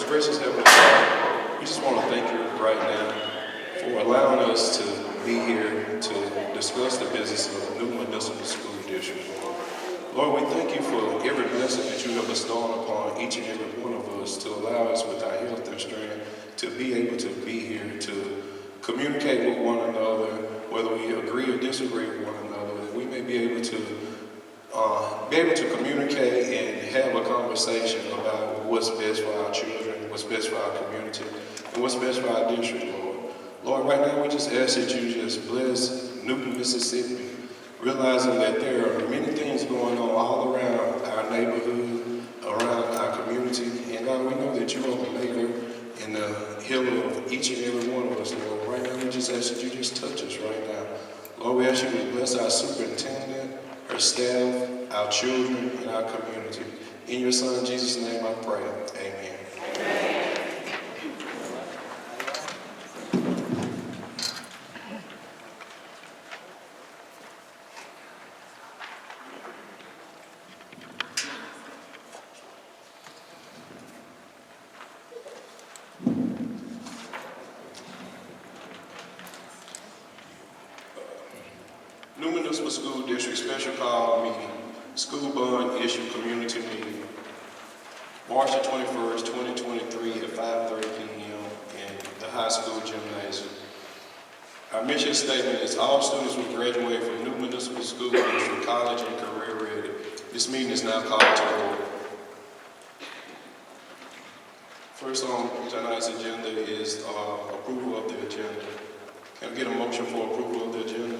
gracious Heavenly Father, we just want to thank you right now for allowing us to be here to discuss the business of the new municipal school district. Lord, we thank you for every blessing that you have bestowed upon each and every one of us to allow us with our health and strength to be able to be here, to communicate with one another, whether we agree or disagree with one another, that we may be able to communicate and have a conversation about what's best for our children, what's best for our community, and what's best for our district, Lord. Lord, right now we just ask that you just bless Newton, Mississippi, realizing that there are many things going on all around our neighborhood, around our community, and God, we know that you are the maker and the healer of each and every one of us, Lord. Right now we just ask that you just touch us right now. Lord, we ask you to bless our superintendent, our staff, our children, and our community. In your Son, Jesus' name I pray. Amen. Amen. New Municipal School District Special Call Meeting, School Bond Issue Community Meeting, March the 21st, 2023 at 5:30 p.m. in the high school gymnasium. Our mission statement is all students will graduate from New Municipal School District, college and career ready. This meeting is now called to order. First on tonight's agenda is approval of the agenda. Can I get a motion for approval of the agenda?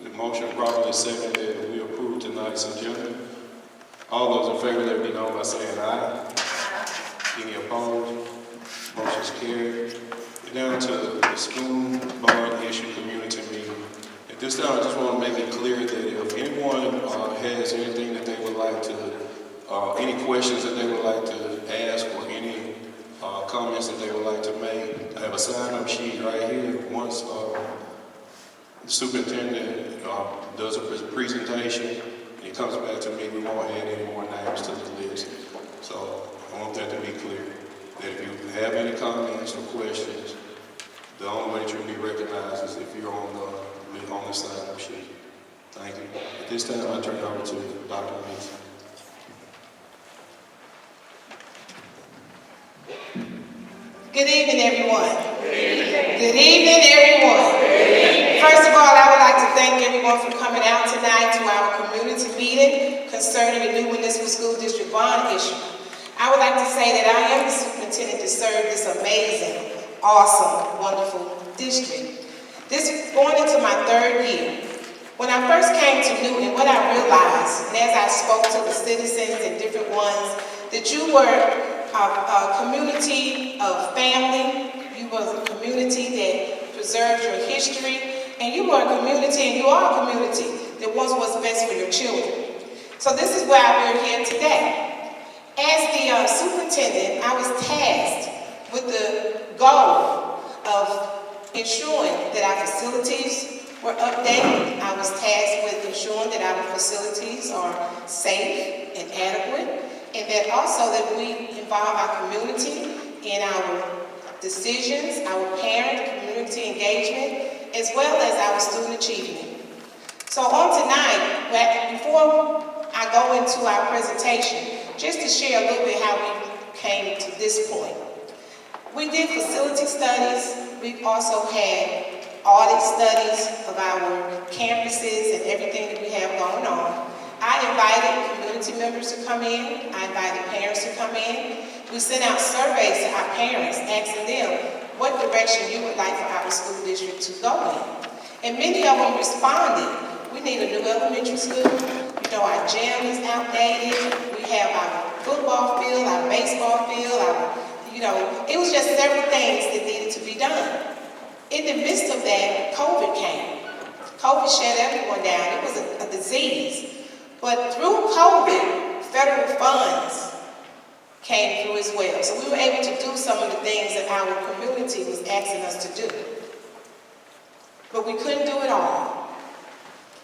The motion properly seconded that we approve tonight's agenda. All those in favor, let it be known by saying aye. Any opposed? Motion's carried. We're down to the school bond issue community meeting. At this time, I just want to make it clear that if anyone has anything that they would like to, any questions that they would like to ask or any comments that they would like to make, I have a sign-up sheet right here. Once the superintendent does a presentation, and he comes back to me, we won't add any more names to the list. So I want that to be clear, that if you have any comments or questions, the only way that you'll be recognized is if you're on the sign-up sheet. Thank you. At this time, I turn it over to Dr. Mason. Good evening, everyone. Good evening, everyone. First of all, I would like to thank everyone for coming out tonight to our community meeting concerning the new municipal school district bond issue. I would like to say that I am the superintendent to serve this amazing, awesome, wonderful district. This is going into my third year. When I first came to Newton, what I realized, and as I spoke to the citizens and different ones, that you were a community of family. You were a community that preserved your history. And you are a community, and you are a community that wants what's best for your children. So this is why we're here today. As the superintendent, I was tasked with the goal of ensuring that our facilities were updated. I was tasked with ensuring that our facilities are safe and adequate, and that also that we involve our community in our decisions, our parent community engagement, as well as our student achievement. So on tonight, before I go into our presentation, just to share a little bit how we came to this point. We did facility studies. We've also had audit studies of our campuses and everything that we have going on. I invited community members to come in. I invited parents to come in. We sent out surveys to our parents, asking them what direction you would like for our school district to go in. And many of them responded. We need a new elementary school. You know, our gym is outdated. We have our football field, our baseball field, it was just several things that needed to be done. In the midst of that, COVID came. COVID shut everyone down. It was a disease. But through COVID, federal funds came through as well. So we were able to do some of the things that our community was asking us to do. But we couldn't do it all.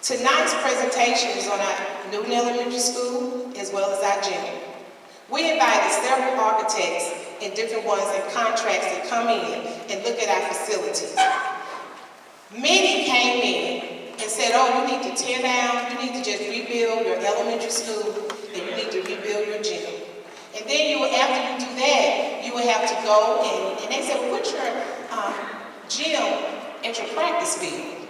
Tonight's presentation is on our Newton Elementary School as well as our gym. We invited several architects and different ones in contracts to come in and look at our facilities. Many came in and said, oh, you need to tear down, you need to just rebuild your elementary school, and you need to rebuild your gym. And then after you do that, you will have to go and they said, well, put your gym at your practice field,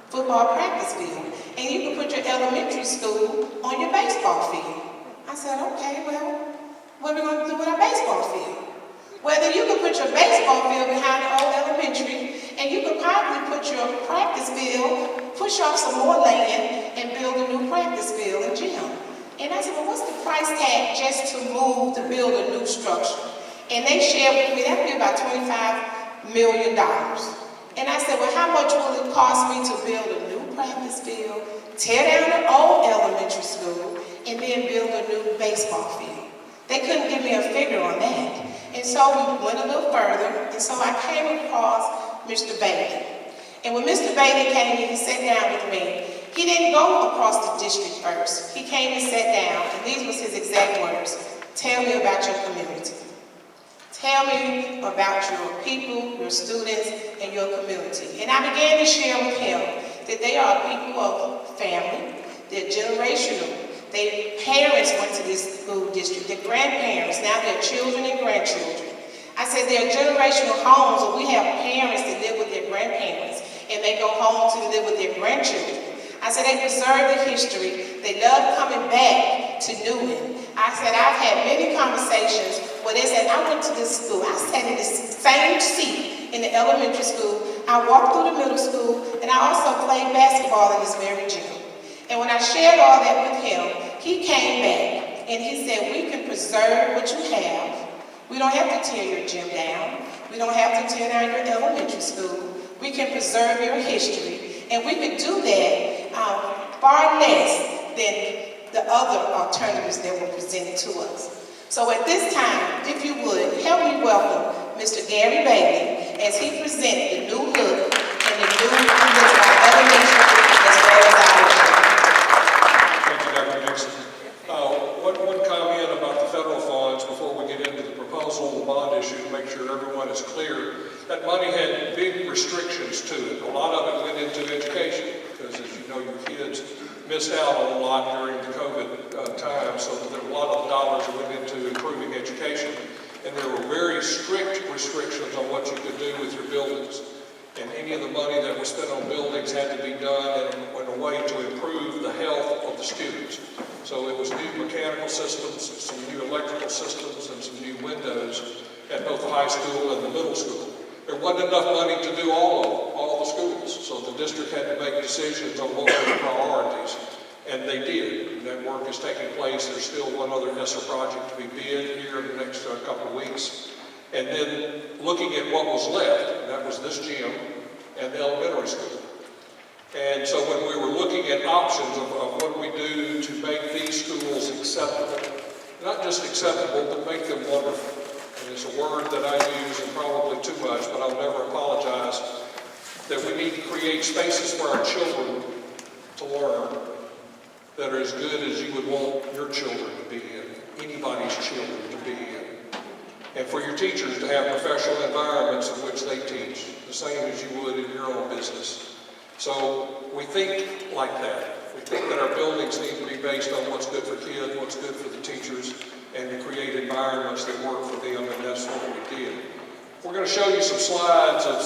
football practice field, and you can put your elementary school on your baseball field. I said, okay, well, what are we going to do with our baseball field? Whether you could put your baseball field behind the old elementary, and you could probably put your practice field, push off some more land, and build a new practice field and gym. And I said, well, what's the price tag just to build a new structure? And they shared with me, that would be about $25 million. And I said, well, how much will it cost me to build a new practice field, tear down the old elementary school, and then build a new baseball field? They couldn't give me a figure on that. And so we went a little further, and so I came across Mr. Bailey. And when Mr. Bailey came in, he sat down with me. He didn't go across the district first. He came and sat down, and these was his exact words. Tell me about your community. Tell me about your people, your students, and your community. And I began to share with him that they are people of family, they're generational. Their parents went to this school district, their grandparents, now their children and grandchildren. I said they're generational homes where we have parents that live with their grandparents and they go home to live with their grandchildren. I said they preserve the history. They love coming back to Newton. I said I've had many conversations where they said I went to this school. I sat in the same seat in the elementary school. I walked through the middle school and I also played basketball in this very gym. And when I shared all that with him, he came back and he said, we can preserve what you have. We don't have to tear your gym down. We don't have to tear down your elementary school. We can preserve your history. And we could do that far less than the other alternatives that were presented to us. So at this time, if you would, help me welcome Mr. Gary Bailey as he presents the new look and the new look of our elementary as well as our gym. One comment about the federal funds before we get into the proposal, the bond issue, to make sure everyone is clear. That money had big restrictions to it. A lot of it went into education because, as you know, your kids missed out on a lot during the COVID time, so there were a lot of dollars that went into improving education. And there were very strict restrictions on what you could do with your buildings. And any of the money that was spent on buildings had to be done in a way to improve the health of the students. So it was new mechanical systems, some new electrical systems, and some new windows at both the high school and the middle school. There wasn't enough money to do all the schools, so the district had to make decisions on what were the priorities, and they did. And that work is taking place. There's still one other ESSER project to be bid here in the next couple of weeks. And then looking at what was left, and that was this gym and the elementary school. And so when we were looking at options of what do we do to make these schools acceptable, not just acceptable, but make them wonderful. And it's a word that I use and probably too much, but I'll never apologize, that we need to create spaces for our children to learn that are as good as you would want your children to be in, anybody's children to be in. And for your teachers to have professional environments in which they teach, the same as you would in your own business. So we think like that. We think that our buildings need to be based on what's good for kids, what's good for the teachers, and to create environments that work for them, and that's what we did. We're going to show you some slides of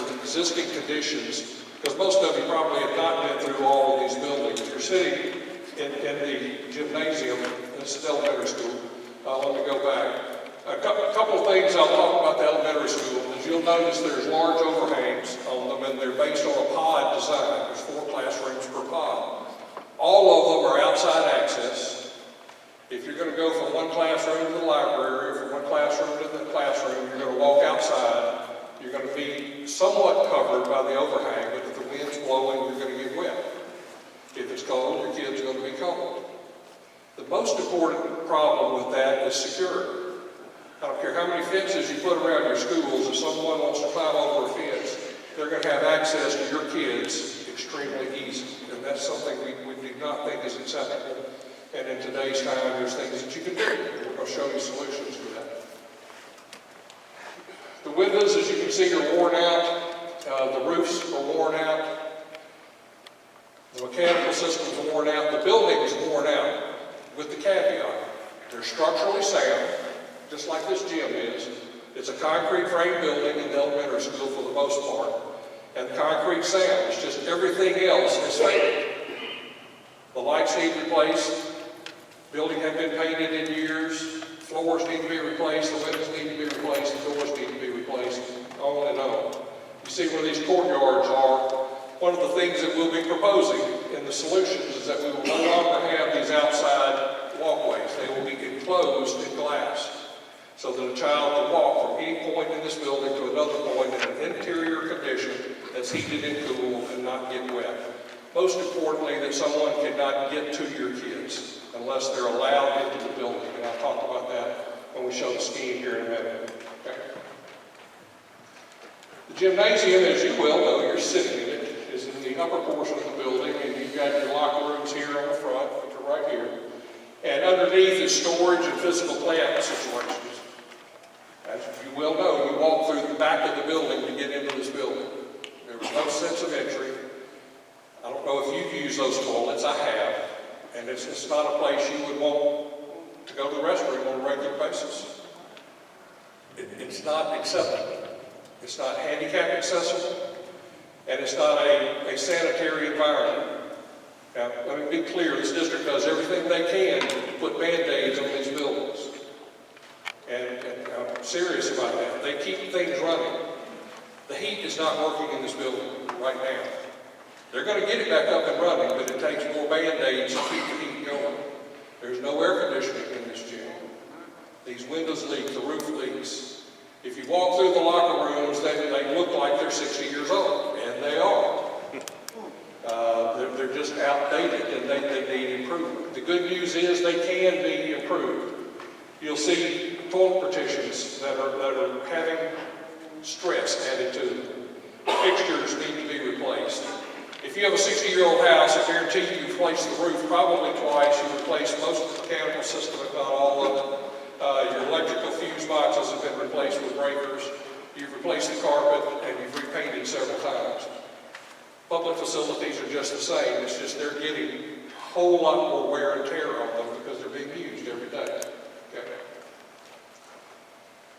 the existing conditions, because most of you probably have not been through all of these buildings. You're sitting in the gymnasium, this is elementary school. Let me go back. A couple of things I'll talk about the elementary school. As you'll notice, there's large overhangs on them, and they're based on a pod design. There's 4 classrooms per pod. All of them are outside access. If you're going to go from one classroom to the library, or from one classroom to the classroom, you're going to walk outside. You're going to be somewhat covered by the overhang, but if the wind's blowing, you're going to get wet. If it's cold, your kid's going to be cold. The most important problem with that is security. I don't care how many fences you put around your schools, if someone wants to climb over a fence they're going to have access to your kids extremely easy. And that's something we do not think is acceptable. And in today's time, there's things that you can do. We're going to show you solutions for that. The windows, as you can see, are worn out. The roofs are worn out. The mechanical system's worn out. The building is worn out, with the caveat. They're structurally sound, just like this gym is. It's a concrete frame building in the elementary school for the most part. And concrete sound. It's just everything else is fake. The lights need replaced. Building hadn't been painted in years. Floors need to be replaced. The windows need to be replaced. The doors need to be replaced. On and on. You see where these courtyards are. One of the things that we'll be proposing in the solutions is that we will no longer have these outside walkways. They will be enclosed in glass so that a child can walk from any point in this building to another point in an interior condition that's heated and cool and not get wet. Most importantly, that someone cannot get to your kids unless they're allowed into the building. And I'll talk about that when we show the scheme here in a minute. Okay. The gymnasium, as you well know, you're sitting in it, is in the upper portion of the building, and you've got your locker rooms here on the front, which are right here. And underneath is storage and physical plant situations. As you well know, you walk through the back of the building to get into this building. There was no sense of entry. I don't know if you've used those toilets. I have. And it's not a place you would want to go to the restroom on a regular basis. It's not acceptable. It's not handicap accessible. And it's not a sanitary environment. Now, let me be clear. This district does everything they can to put Band-Aids on these buildings. And I'm serious about that. They keep things running. The heat is not working in this building right now. They're going to get it back up and running, but it takes more Band-Aids to keep the heat going. There's no air conditioning in this gym. These windows leak, the roof leaks. If you walk through the locker rooms, they look like they're 60 years old, and they are. They're just outdated, and they need improvement. The good news is they can be improved. You'll see toilet partitions that are having stress added to them. Fixtures need to be replaced. If you have a 60-year-old house, I guarantee you replace the roof probably twice. You replace most of the mechanical system, if not all of it. Your electrical fuse boxes have been replaced with breakers. You've replaced the carpet, and you've repainted several times. Public facilities are just the same. It's just they're getting a whole lot more wear and tear on them because they're being used every day. Okay.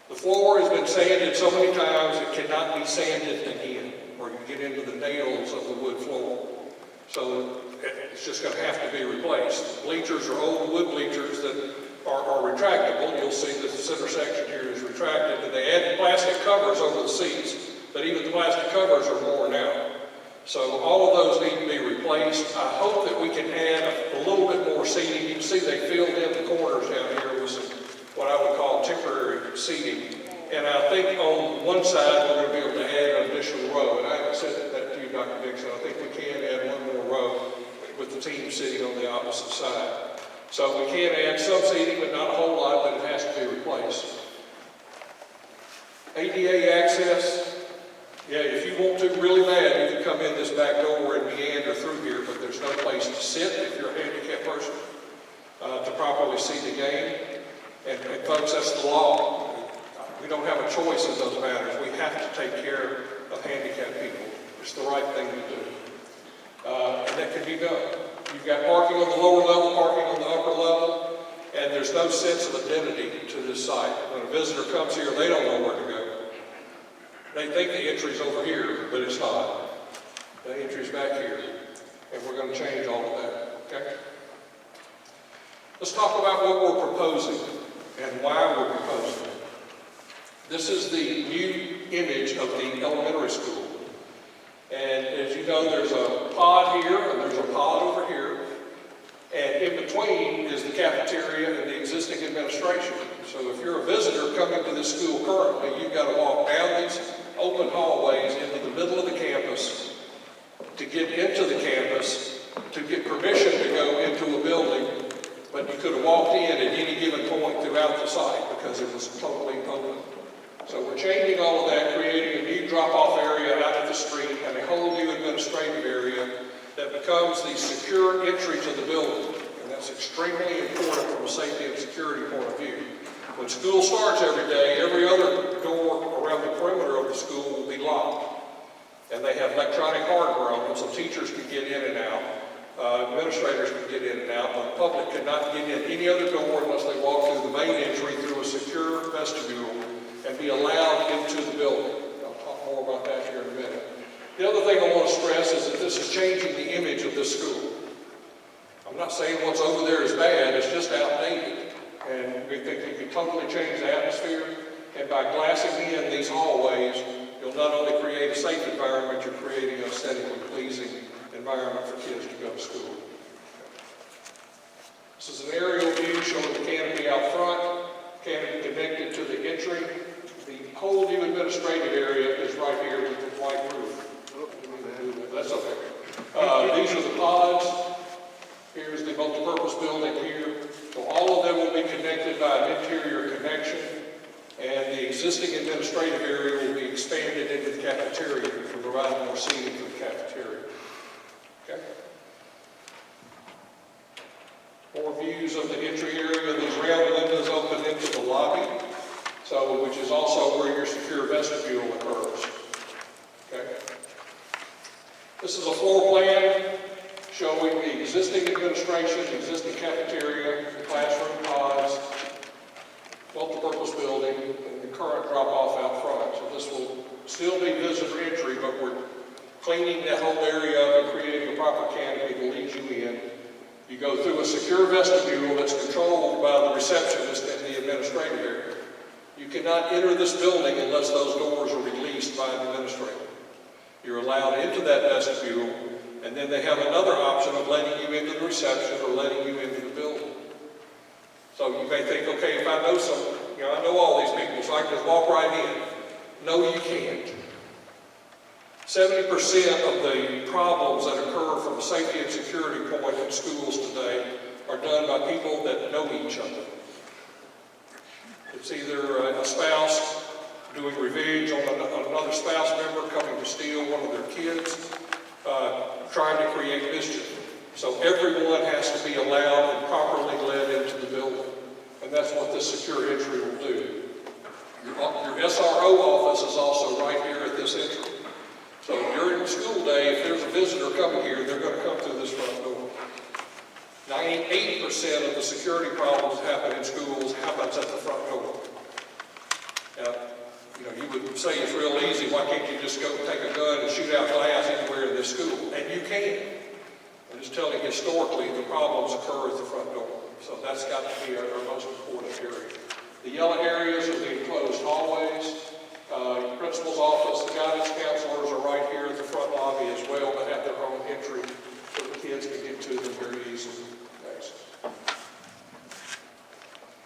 The floor has been sanded so many times it cannot be sanded again, or you get into the nails of the wood floor. So it's just going to have to be replaced. Bleachers are old wood bleachers that are retractable. You'll see the center section here is retracted, and they add plastic covers over the seats, but even the plastic covers are worn out. So all of those need to be replaced. I hope that we can add a little bit more seating. You can see they filled in the corners down here with some, what I would call temporary seating. And I think on one side we're going to be able to add an additional row. And I haven't said that to you, Dr. Dixon. I think we can add one more row with the team sitting on the opposite side. So we can add some seating, but not a whole lot, but it has to be replaced. ADA access. Yeah, if you want to really bad, you can come in this back door and meander through here, but there's no place to sit if you're a handicapped person to properly see the game. And folks, that's the law. We don't have a choice in those matters. We have to take care of handicapped people. It's the right thing to do. And that can be done. You've got parking on the lower level, parking on the upper level, and there's no sense of identity to this site. When a visitor comes here, they don't know where to go. They think the entry's over here, but it's not. The entry's back here, and we're going to change all of that, okay? Let's talk about what we're proposing and why we're proposing it. This is the new image of the elementary school. And as you know, there's a pod here, and there's a pod over here. And in between is the cafeteria and the existing administration. So if you're a visitor coming to this school currently, you've got to walk down these open hallways into the middle of the campus to get into the campus, to get permission to go into a building, but you could have walked in at any given point throughout the site because it was totally open. So we're changing all of that, creating a new drop-off area out at the street and a whole new administrative area that becomes the secure entry to the building. And that's extremely important from a safety and security point of view. When school starts every day, every other door around the perimeter of the school will be locked. And they have electronic hardware on them so teachers can get in and out, administrators can get in and out, but the public cannot get in any other door unless they walk through the main entry through a secure vestibule and be allowed into the building. I'll talk more about that here in a minute. The other thing I want to stress is that this is changing the image of this school. I'm not saying what's over there is bad, it's just outdated. And we think you can totally change the atmosphere. And by glassing in these hallways, you'll not only create a safe environment, you're creating an aesthetically pleasing environment for kids to go to school. This is an aerial view showing the canopy out front, canopy connected to the entry. The whole new administrative area is right here with the white roof. That's okay. These are the pods. Here's the multi-purpose building here. So all of them will be connected by an interior connection, and the existing administrative area will be expanded into the cafeteria to provide more seating for the cafeteria. Okay. More views of the entry area. These round windows open into the lobby, so which is also where your secure vestibule occurs. Okay. This is a floor plan showing the existing administration, the existing cafeteria, the classroom pods, multi-purpose building, and the current drop-off out front. So this will still be visitor entry, but we're cleaning that whole area up and creating a proper canopy to lead you in. You go through a secure vestibule that's controlled by the receptionist and the administrative area. You cannot enter this building unless those doors are released by an administrator. You're allowed into that vestibule, and then they have another option of letting you into the reception or letting you into the building. So you may think, okay, if I know I know all these people, so I can just walk right in. No, you can't. 70% of the problems that occur from a safety and security point in schools today are done by people that know each other. It's either a spouse doing revenge on another spouse member coming to steal one of their kids, trying to create mischief. So everyone has to be allowed and properly led into the building. And that's what this secure entry will do. Your SRO office is also right here at this entry. So during the school day, if there's a visitor coming here, they're going to come through this front door. 98% of the security problems that happen in schools happens at the front door. Now, you would say it's real easy. Why can't you just go take a gun and shoot out glass anywhere in this school? And you can. I'm just telling you, historically, the problems occur at the front door. So that's got to be our most important area. The yellow areas are the enclosed hallways. Your principal's office, the guidance counselors are right here at the front lobby as well, but have their own entry so the kids can get to them very easily. Next.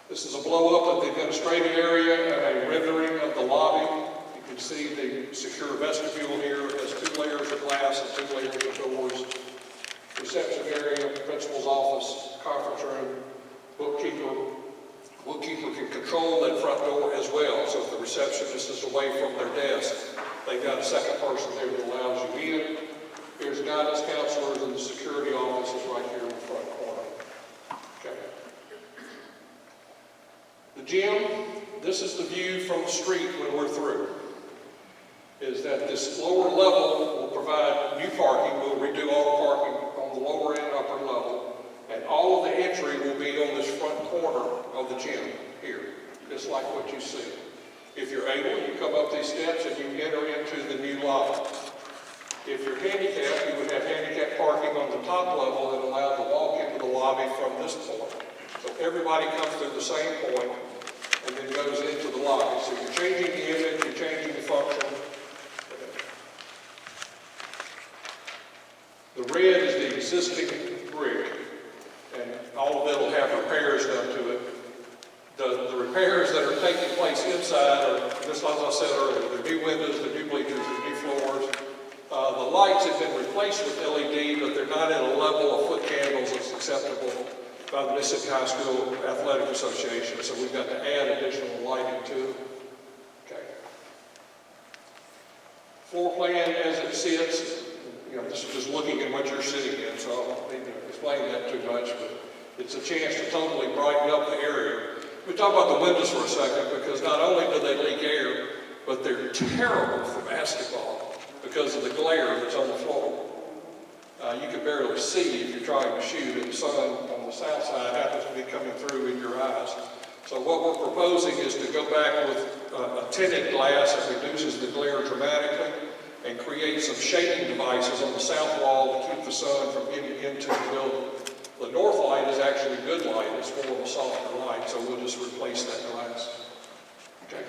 This is a blow-up of the administrative area and a rendering of the lobby. You can see the secure vestibule here. It has 2 layers of glass and 2 layers of doors. Reception area, principal's office, conference room, bookkeeper. Bookkeeper can control that front door as well. So if the receptionist is away from their desk, they've got a second person there that allows you in. Here's guidance counselors, and the security office is right here in the front corner. Okay. The gym, this is the view from the street when we're through. Is that this lower level will provide new parking. We'll redo all the parking on the lower and upper level. And all of the entry will be on this front corner of the gym here, just like what you see. If you're able, you come up these steps and you enter into the new lobby. If you're handicapped, you would have handicapped parking on the top level that allowed to walk into the lobby from this point. So everybody comes through the same point and then goes into the lobby. So you're changing the image, you're changing the function. The red is the existing brick, and all of it will have repairs done to it. The repairs that are taking place inside are, just as I said earlier, the new windows, the new bleachers, the new floors. The lights have been replaced with LED, but they're not at a level of foot candles that's acceptable by the Mississippi High School Athletic Association, so we've got to add additional lighting to it. Okay. Floor plan as it sits, you know, this is just looking at what you're sitting in, so I don't need to explain that too much, but it's a chance to totally brighten up the area. We talk about the windows for a second, because not only do they leak air, but they're terrible for basketball because of the glare that's on the floor. You can barely see if you're trying to shoot, and the sun on the south side happens to be coming through in your eyes. So what we're proposing is to go back with a tinted glass that reduces the glare dramatically and create some shading devices on the south wall to keep the sun from getting into the building. The north light is actually good light. It's more of a softer light, so we'll just replace that glass. Okay.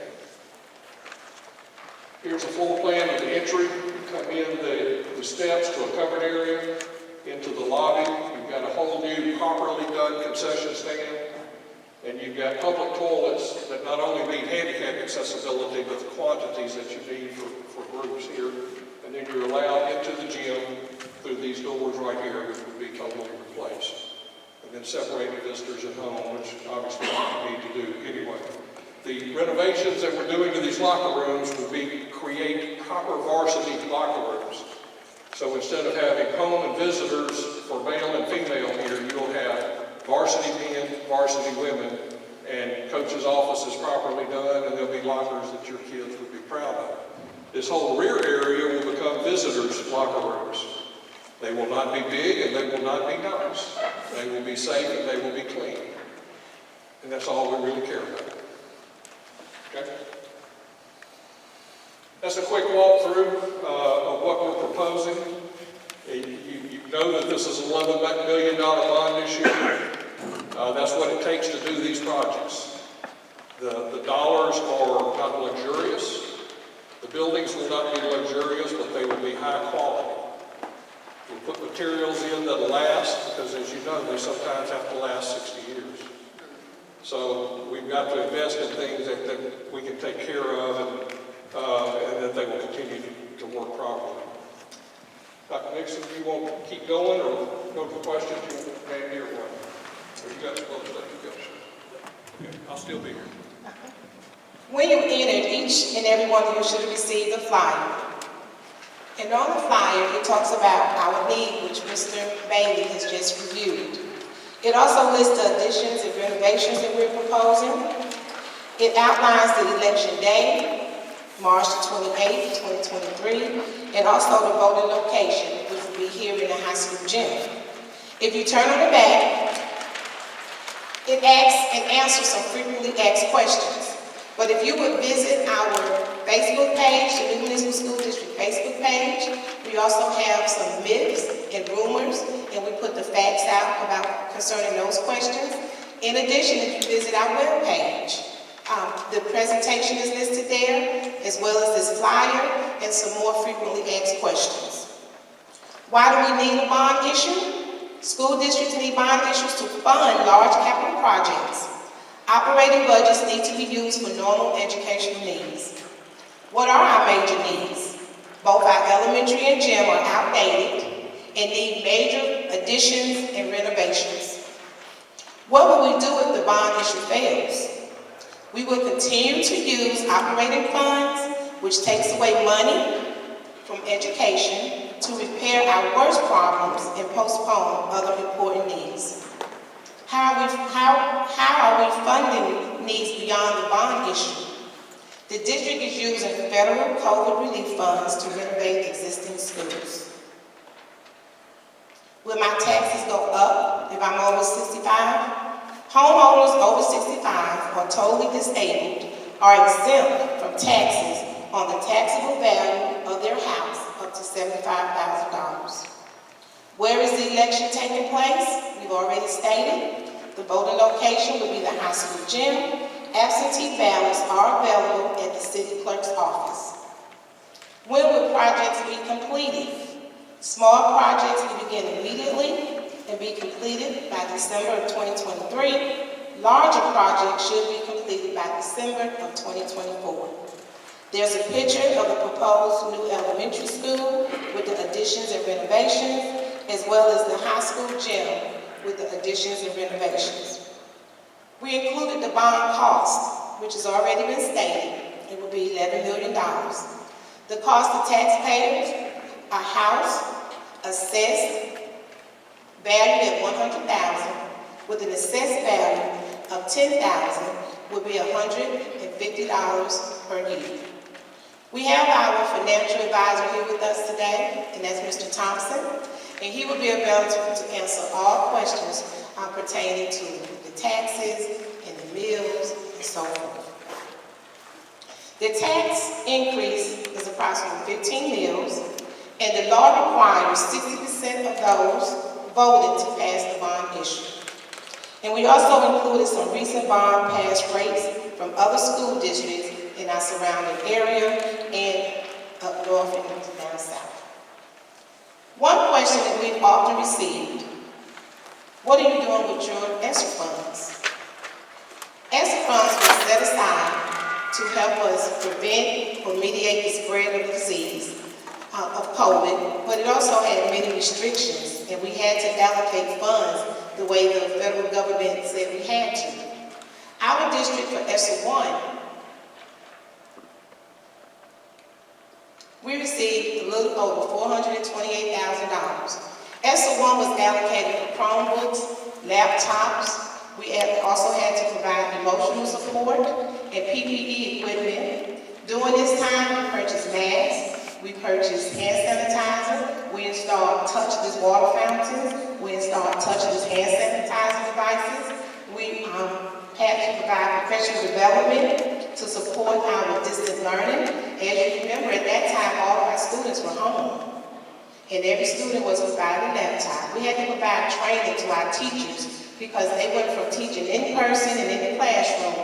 Here's a floor plan of the entry. You come in the steps to a covered area, into the lobby. You've got a whole new properly done concession stand. And you've got public toilets that not only meet handicap accessibility, but the quantities that you need for groups here. And then you're allowed into the gym through these doors right here, which would be totally replaced. And then separated visitors at home, which obviously you need to do anyway. The renovations that we're doing to these locker rooms would be create proper varsity locker rooms. So instead of having home and visitors for male and female here, you'll have varsity men, varsity women, and coach's office is properly done, and there'll be lockers that your kids would be proud of. This whole rear area will become visitors' locker rooms. They will not be big and they will not be nice. They will be safe and they will be clean. And that's all we really care about. Okay? That's a quick walkthrough of what we're proposing. You know that this is an $11 million bond issue. That's what it takes to do these projects. The dollars are not luxurious. The buildings will not be luxurious, but they will be high quality. We'll put materials in that last, because as you know, they sometimes have to last 60 years. So we've got to invest in things that we can take care of and that they will continue to work properly. Dr. Nixon, do you want to keep going or go to questions? You want to name here one? Or you guys both let you go? Okay, I'll still be here. When you entered, each and every one of you should have received a flyer. And on the flyer, it talks about our need, which Mr. Bailey has just reviewed. It also lists the additions and renovations that we're proposing. It outlines the election day, March the 28th, 2023, and also the voting location, which will be here in the high school gym. If you turn on the back, it asks and answers some frequently asked questions. But if you would visit our Facebook page, the New Municipal School District Facebook page, we also have some myths and rumors, and we put the facts out about concerning those questions. In addition, if you visit our webpage, the presentation is listed there, as well as this flyer and some more frequently asked questions. Why do we need a bond issue? School districts need bond issues to fund large capital projects. Operating budgets need to be used for normal educational needs. What are our major needs? Both our elementary and gym are outdated and need major additions and renovations. What will we do if the bond issue fails? We will continue to use operating funds, which takes away money from education, to repair our worst problems and postpone other important needs. How are we funding needs beyond the bond issue? The district is using federal COVID relief funds to renovate existing schools. Will my taxes go up if I'm over 65? Homeowners over 65 or totally disabled are exempt from taxes on the taxable value of their house up to $75,000. Where is the election taking place? We've already stated. The voting location will be the high school gym. Absentee ballots are available at the city clerk's office. When will projects be completed? Small projects will begin immediately and be completed by December of 2023. Larger projects should be completed by December of 2024. There's a picture of the proposed new elementary school with the additions and renovations, as well as the high school gym with the additions and renovations. We included the bond cost, which has already been stated. It will be $11 million. The cost to taxpayers, a house assessed valued at $100,000 with an assessed value of $10,000 would be $150 per year. We have our financial advisor here with us today, and that's Mr. Thompson, and he will be available to answer all questions pertaining to the taxes and the mills and so forth. The tax increase is approximately 15 mills, and the law requires 60% of those voted to pass the bond issue. And we also included some recent bond pass rates from other school districts in our surrounding area and up north and down south. One question that we've often received: what are you doing with your ESSER funds? ESSER funds were set aside to help us prevent or mediate the spread of the disease of COVID, but it also had many restrictions, and we had to allocate funds the way the federal government said we had to. Our district for ESSER 1, we received a little over $428,000. ESSER 1 was allocated for Chromebooks, laptops. We also had to provide emotional support and PPE equipment. During this time, we purchased masks, we purchased hand sanitizer, we installed touchless water fountains, we installed touchless hand sanitizer devices. We had to provide professional development to support our distance learning. As you remember, at that time, all of our students were home, and every student was provided a laptop. We had to provide training to our teachers because they went from teaching in person and in the classroom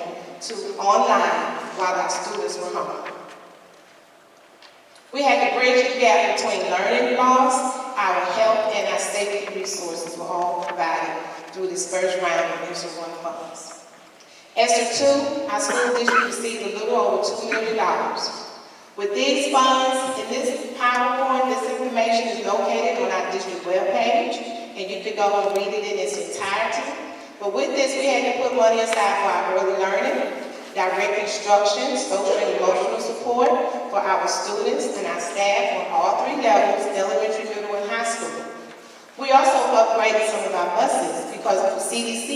to online while our students were home. We had to bridge the gap between learning loss, our health, and our safety resources were all provided through this first round of ESSER 1 funds. ESSER 2, our school district received a little over $2 million. With these funds, in this PowerPoint, this information is located on our district webpage, and you can go and read it in its entirety. But with this, we had to put money aside for our early learning, direct instruction, social and emotional support for our students and our staff on all three levels, elementary, middle, and high school. We also upgraded some of our buses because the CDC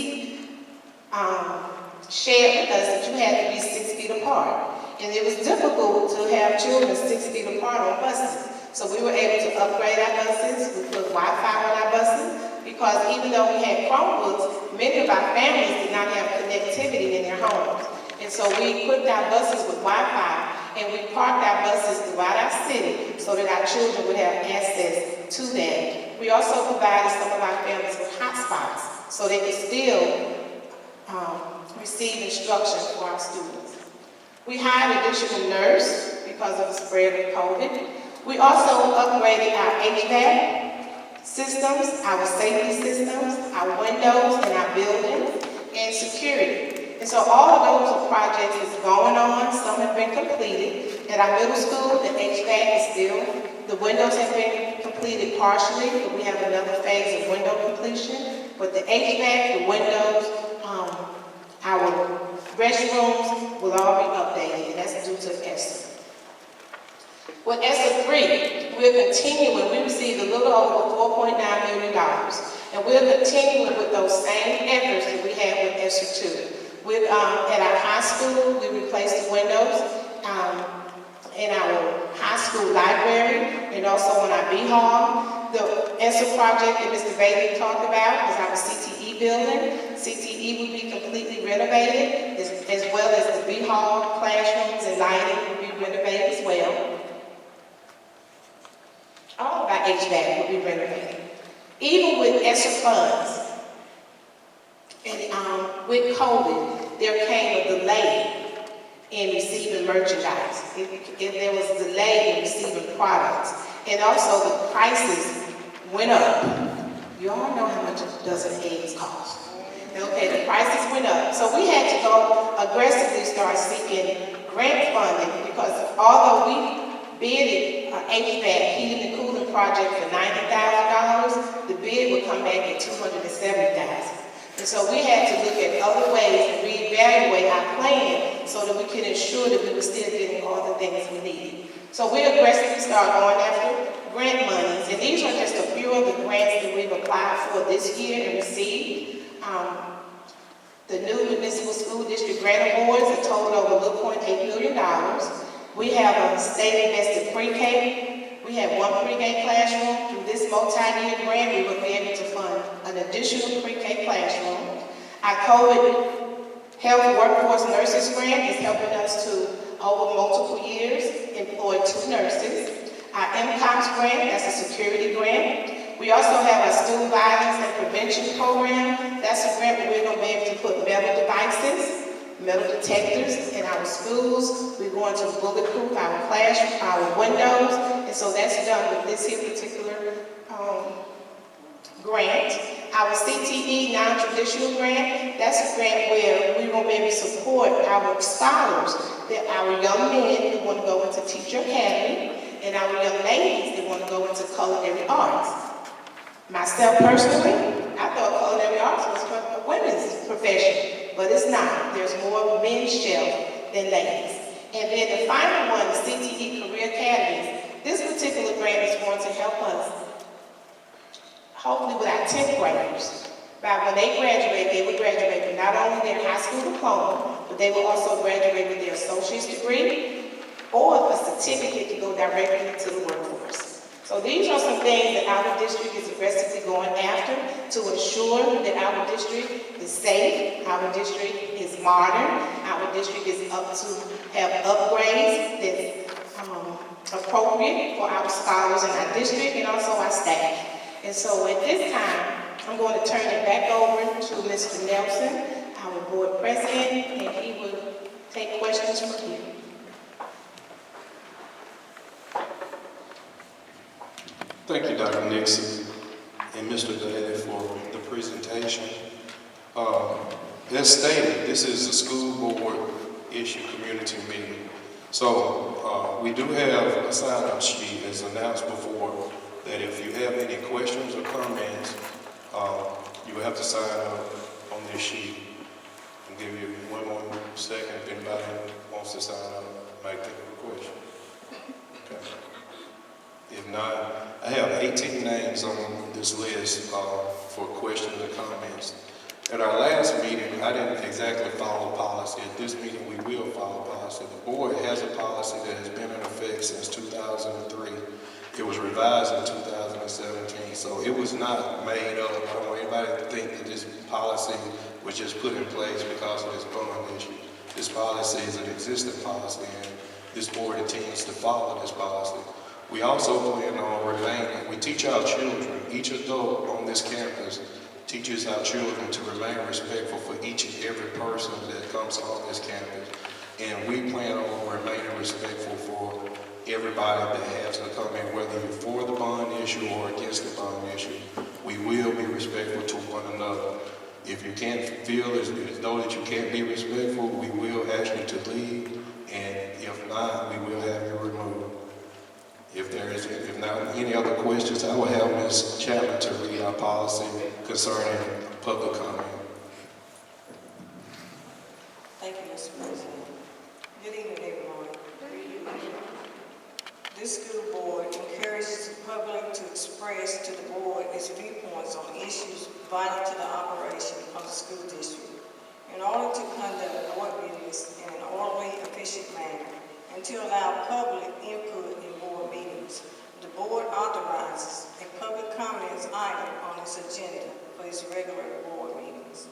shared with us that you had to be 6 feet apart. And it was difficult to have children 6 feet apart on buses. So we were able to upgrade our buses, we put Wi-Fi on our buses, because even though we had Chromebooks, many of our families did not have connectivity in their homes. And so we equipped our buses with Wi-Fi, and we parked our buses throughout our city so that our children would have access to that. We also provided some of our families with hotspots so they could still receive instruction for our students. We hired additional nurse because of the spread of COVID. We also upgraded our HVAC systems, our safety systems, our windows in our buildings, and security. And so all of those are projects that's going on. Some have been completed. At our middle school, the HVAC is still, the windows have been completed partially, but we have another phase of window completion. But the HVAC, the windows, our restrooms will all be updated, and that's due to ESSER. With ESSER 3, we're continuing. We received a little over $4.9 million, and we're continuing with those same efforts that we had with ESSER 2. At our high school, we replaced the windows in our high school library and also in our B Hall. The ESSER project that Mr. Bailey talked about was our CTE building. CTE would be completely renovated, as well as the B Hall classrooms and lighting would be renovated as well. All of our HVAC would be renovated. Even with ESSER funds, and with COVID, there came a delay in receiving merchandise. There was a delay in receiving products. And also the prices went up. You all know how much a dozen eggs cost. Okay, the prices went up. So we had to go aggressively start seeking grant funding because although we bidded HVAC, heating and cooling project for $90,000, the bid would come back at $270,000. And so we had to look at other ways and reevaluate our plan so that we could ensure that we were still getting all the things we needed. So we aggressively start going after grant monies, and these are just a few of the grants that we've applied for this year and received. The new municipal school district grant awards, a total of $1.8 million. We have a state-invested pre-K. We have one pre-K classroom. Through this multi-year grant, we will be able to fund an additional pre-K classroom. Our COVID Health Workforce Nurses Grant is helping us to, over multiple years, employ 2 nurses. Our MCOPS grant, that's a security grant. We also have our Student Violence and Prevention Program. That's a grant where we're going to be able to put metal devices, metal detectors in our schools. We're going to bulletproof our classroom, our windows, and so that's done with this here particular grant. Our CTE non-traditional grant, that's a grant where we're going to be able to support our scholars, that our young men who want to go into Teacher Academy, and our young ladies that want to go into culinary arts. Myself personally, I thought culinary arts was a women's profession, but it's not. There's more men's shelf than ladies. And then the final one, the CTE Career Academies. This particular grant is going to help us, hopefully with our 10th graders. By when they graduate, they will graduate with not only their high school diploma, but they will also graduate with their associate's degree or a certificate to go directly into the workforce. So these are some things that our district is aggressively going after to ensure that our district is safe, our district is modern, our district is up to have upgrades that's appropriate for our scholars in our district and also our staff. And so at this time, I'm going to turn it back over to Mr. Nelson, our board president, and he will take questions from you. Thank you, Dr. Nixon and Mr. Daly for the presentation. As stated, this is a school board issue community meeting. So we do have a sign-up sheet as announced before that if you have any questions or comments, you will have to sign up on this sheet. I'll give you one more second if anybody wants to sign up, make the request. Okay. If not, I have 18 names on this list for questions and comments. At our last meeting, I didn't exactly follow policy. At this meeting, we will follow policy. The board has a policy that has been in effect since 2003. It was revised in 2017, so it was not made up. I don't want anybody to think that this policy was just put in place because of this bond issue. This policy is an existing policy, and this board intends to follow this policy. We also plan on remaining. We teach our children, each adult on this campus teaches our children to remain respectful for each and every person that comes on this campus. And we plan on remaining respectful for everybody that has to come in, whether you're for the bond issue or against the bond issue. We will be respectful to one another. If you can't feel as though that you can't be respectful, we will ask you to leave, and if not, we will have you removed. If not any other questions, I will have Ms. Chapman to read our policy concerning public comment. Thank you, Mr. President. Good evening, everyone. This school board encourages the public to express to the board its viewpoints on issues vital to the operation of the school district in order to conduct board meetings in an orderly, efficient manner and to allow public input in board meetings. The board authorizes a public comments item on its agenda for its regular board meetings.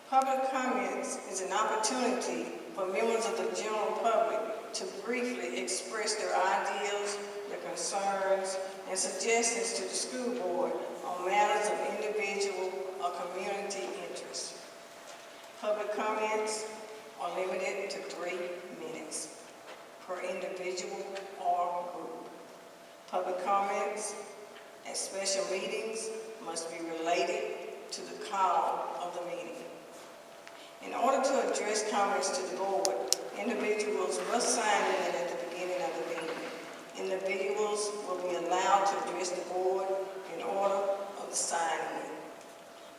Public comments is an opportunity for members of the general public to briefly express their ideas, their concerns, and suggestions to the school board on matters of individual or community interest. Public comments are limited to 3 minutes per individual or group. Public comments at special meetings must be related to the call of the meeting. In order to address comments to the board, individuals must sign in at the beginning of the meeting. Individuals will be allowed to address the board in order of the sign-in.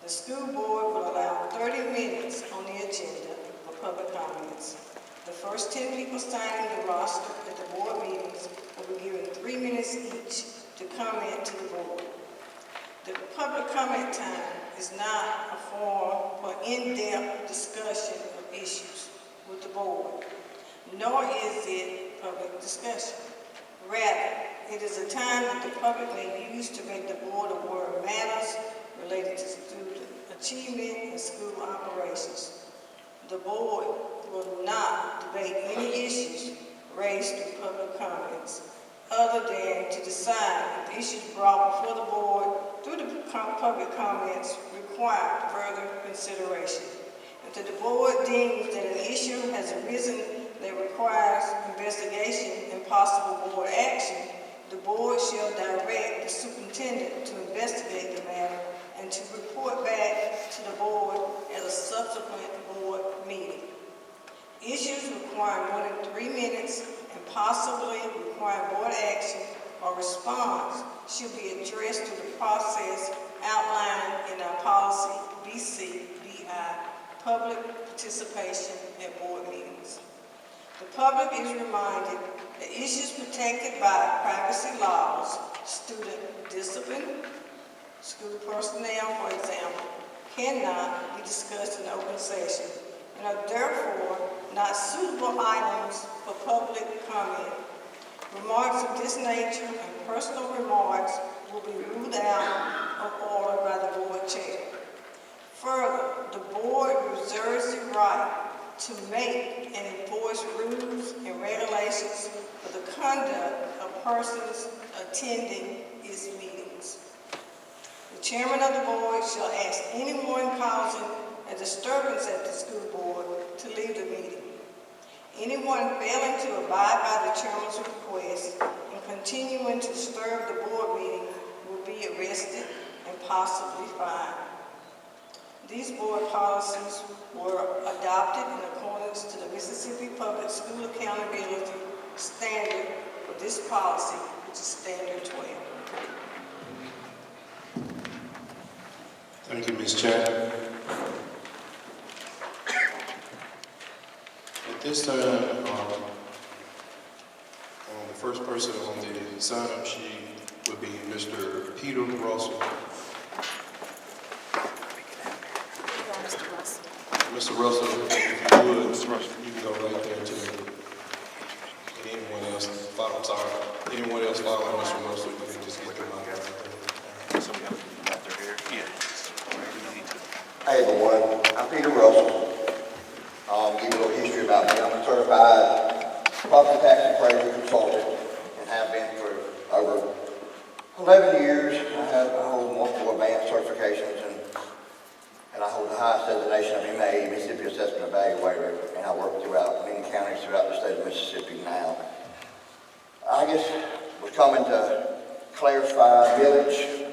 The school board will allow 30 minutes on the agenda for public comments. The first 10 people signing the roster at the board meetings will be given 3 minutes each to comment to the board. The public comment time is not a forum for in-depth discussion of issues with the board, nor is it public discussion. Rather, it is a time that the public may use to make the board aware of matters related to student achievement and school operations. The board will not debate any issues raised through public comments, other than to decide if issues brought before the board through the public comments require further consideration. If the board deems that an issue has arisen that requires investigation and possible board action, the board shall direct the superintendent to investigate the matter and to report back to the board at a subsequent board meeting. Issues requiring more than 3 minutes and possibly requiring board action or response should be addressed through the process outlined in our policy BCBI, public participation at board meetings. The public is reminded that issues protected by privacy laws, student discipline, school personnel, for example, cannot be discussed in open session and are therefore not suitable items for public comment. Remarks of this nature and personal remarks will be ruled out of order by the board chair. Further, the board reserves the right to make and enforce rules and regulations for the conduct of persons attending its meetings. The chairman of the board shall ask anyone causing a disturbance at the school board to leave the meeting. Anyone failing to abide by the chairman's request and continuing to disturb the board meeting will be arrested and possibly fined. These board policies were adopted in accordance to the Mississippi Public School Accountability Standard for this policy, which is Standard 12. Thank you, Ms. Chapman. At this time, the first person on the sign-up sheet would be Mr. Peter Russell. Mr. Russell, if you would, you can go right there to me. And anyone else, I'm sorry, anyone else following Mr. Russell, you can just get them out right there. Hey everyone, I'm Peter Russell. Give you a little history about me. I'm a certified property tax appraiser consultant and have been for over 11 years. I hold multiple advanced certifications and I hold the highest designation of MA, Mississippi Assessment Evaluator, and I work throughout many counties throughout the state of Mississippi now. I guess we're coming to clarify millage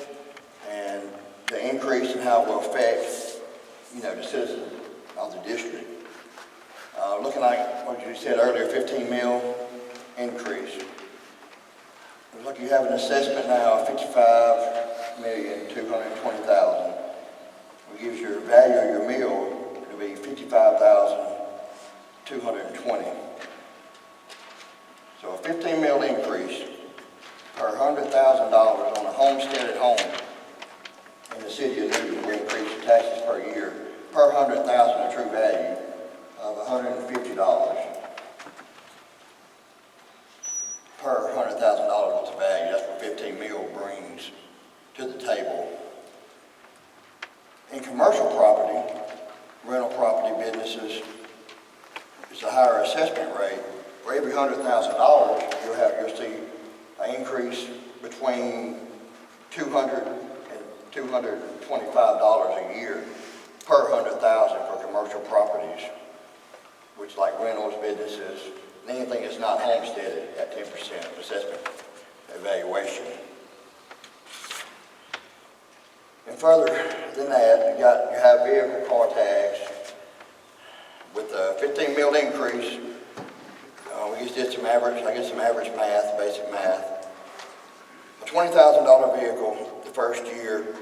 and the increase in how it will affect, the citizens of the district. Looking like what you said earlier, 15 mil increase. Looks like you have an assessment now of $55,220,000. Which gives your value of your meal to be $55,220. So a 15 mil increase per $100,000 on a homesteaded home in the city of Newton will increase the taxes per year per $100,000, a true value of $150 per $100,000 worth of value. That's what 15 mil brings to the table. In commercial property, rental property businesses, it's a higher assessment rate. For every $100,000, you'll see an increase between $200 and $225 a year per $100,000 for commercial properties, which like rentals, businesses, and anything that's not homesteaded at 10% assessment evaluation. And further than that, you have vehicle car tax. With a 15 mil increase, we just did some average math, basic math. A $20,000 vehicle the first year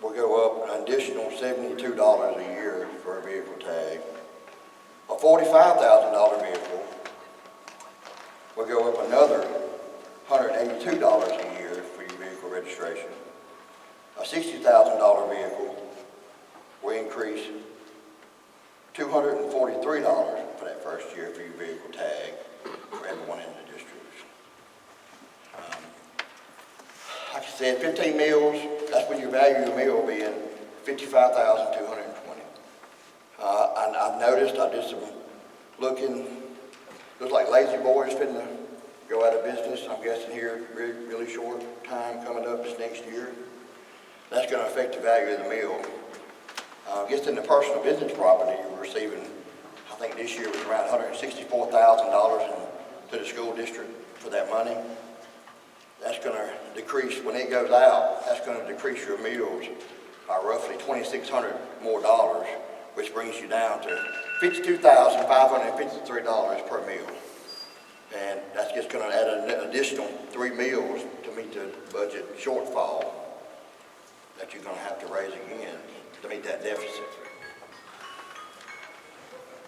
will go up an additional $72 a year for a vehicle tag. A $45,000 vehicle will go up another $182 a year for your vehicle registration. A $60,000 vehicle will increase $243 for that first year for your vehicle tag for everyone in the district. Like I said, 15 meals, that's when your value of your meal will be in $55,220. I've noticed, I did some looking, looks like Lazy Boy's finna go out of business, I'm guessing here, really short time coming up this next year. That's gonna affect the value of the meal. Just in the personal business property, you're receiving, I think this year was around $164,000 to the school district for that money. That's gonna decrease, when it goes out, that's gonna decrease your meals by roughly $2,600 more dollars, which brings you down to $52,553 per meal. And that's just gonna add an additional 3 meals to meet the budget shortfall that you're gonna have to raise again to meet that deficit.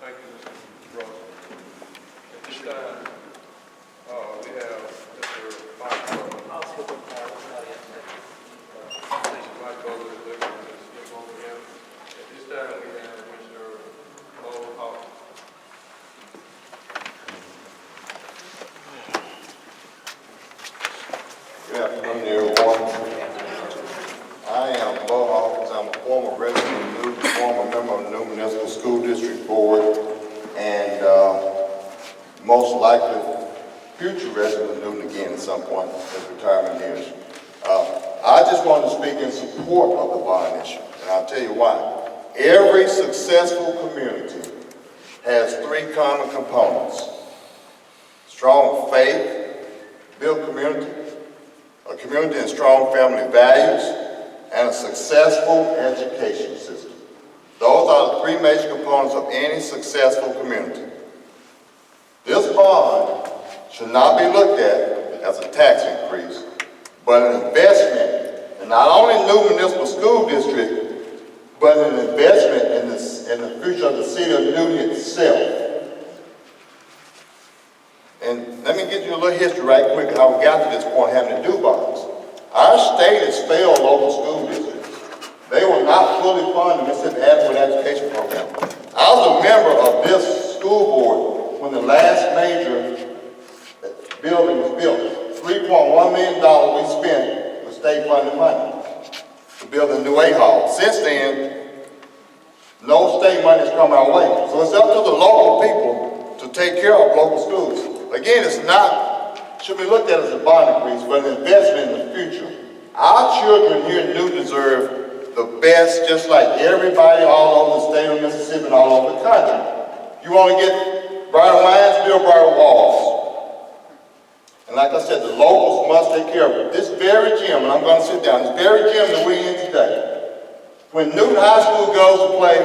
Thank you, Mr. Ross. At this time, we have Mr. Mike Butler. Mike Butler is looking to speak on him. At this time, we have Mr. Bo Hawkins. Good afternoon, everyone. I am Bo Hawkins. I'm a former resident of Newton, former member of the Newton Municipal School District Board, and most likely future resident of Newton again at some point in retirement years. I just wanted to speak in support of the bond issue, and I'll tell you why. Every successful community has 3 common components: strong faith, built community, a community and strong family values, and a successful education system. Those are the 3 major components of any successful community. This bond should not be looked at as a tax increase, but an investment in not only the Newton Municipal School District, but an investment in the future of the city of Newton itself. And let me give you a little history right quick how we got to this point having to do bonds. Our state has failed local school districts. They will not fully fund the Mississippi Adequate Education Program. I was a member of this school board when the last major building was built. $3.1 million we spent with state funded money to build a new A Hall. Since then, no state money has come our way. So it's up to the local people to take care of local schools. Again, should be looked at as a bond increase, but an investment in the future. Our children here in Newton deserve the best, just like everybody all over the state of Mississippi and all over the country. You want to get brighter minds, build brighter walls. And like I said, the locals must take care of it. This very gym, and I'm going to sit down, this very gym that we're in today, when Newton High School goes to play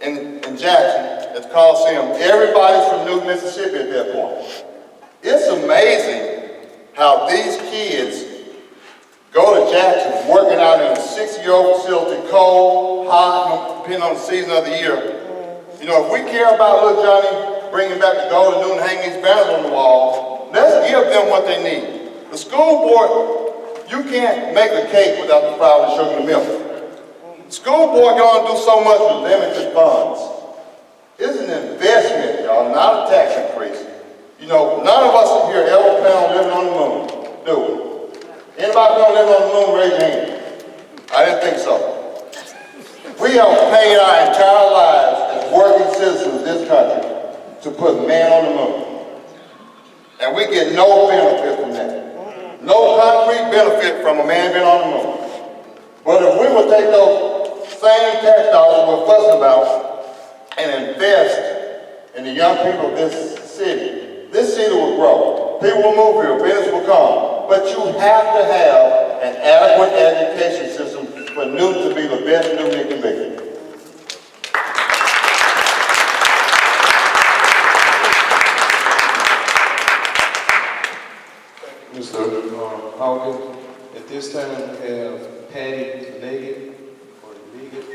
in Jackson at the Coliseum, everybody's from Newton, Mississippi at that point. It's amazing how these kids go to Jackson, working out in a 60-year-old facility, cold, hot, depending on the season of the year. You know, if we care about little Johnny bringing back the gold and Newton, hanging these banners on the wall, let's give them what they need. The school board, you can't make a cake without the flour, the sugar, and the milk. The school board can only do so much with limited funds. It's an investment, y'all, not a tax increase. You know, none of us here ever plan on living on the moon, do we? Anybody plan on living on the moon, raise your hand. I didn't think so. We have paid our entire lives as working citizens of this country to put man on the moon. And we get no benefit from that. No concrete benefit from a man being on the moon. But if we would take those same tax dollars we're fussing about and invest in the young people of this city will grow. People will move here, business will come. But you have to have an adequate education system for Newton to be the best Newton it can be. Mr. Hawkins, at this time we have Patty Leggett or Leggett.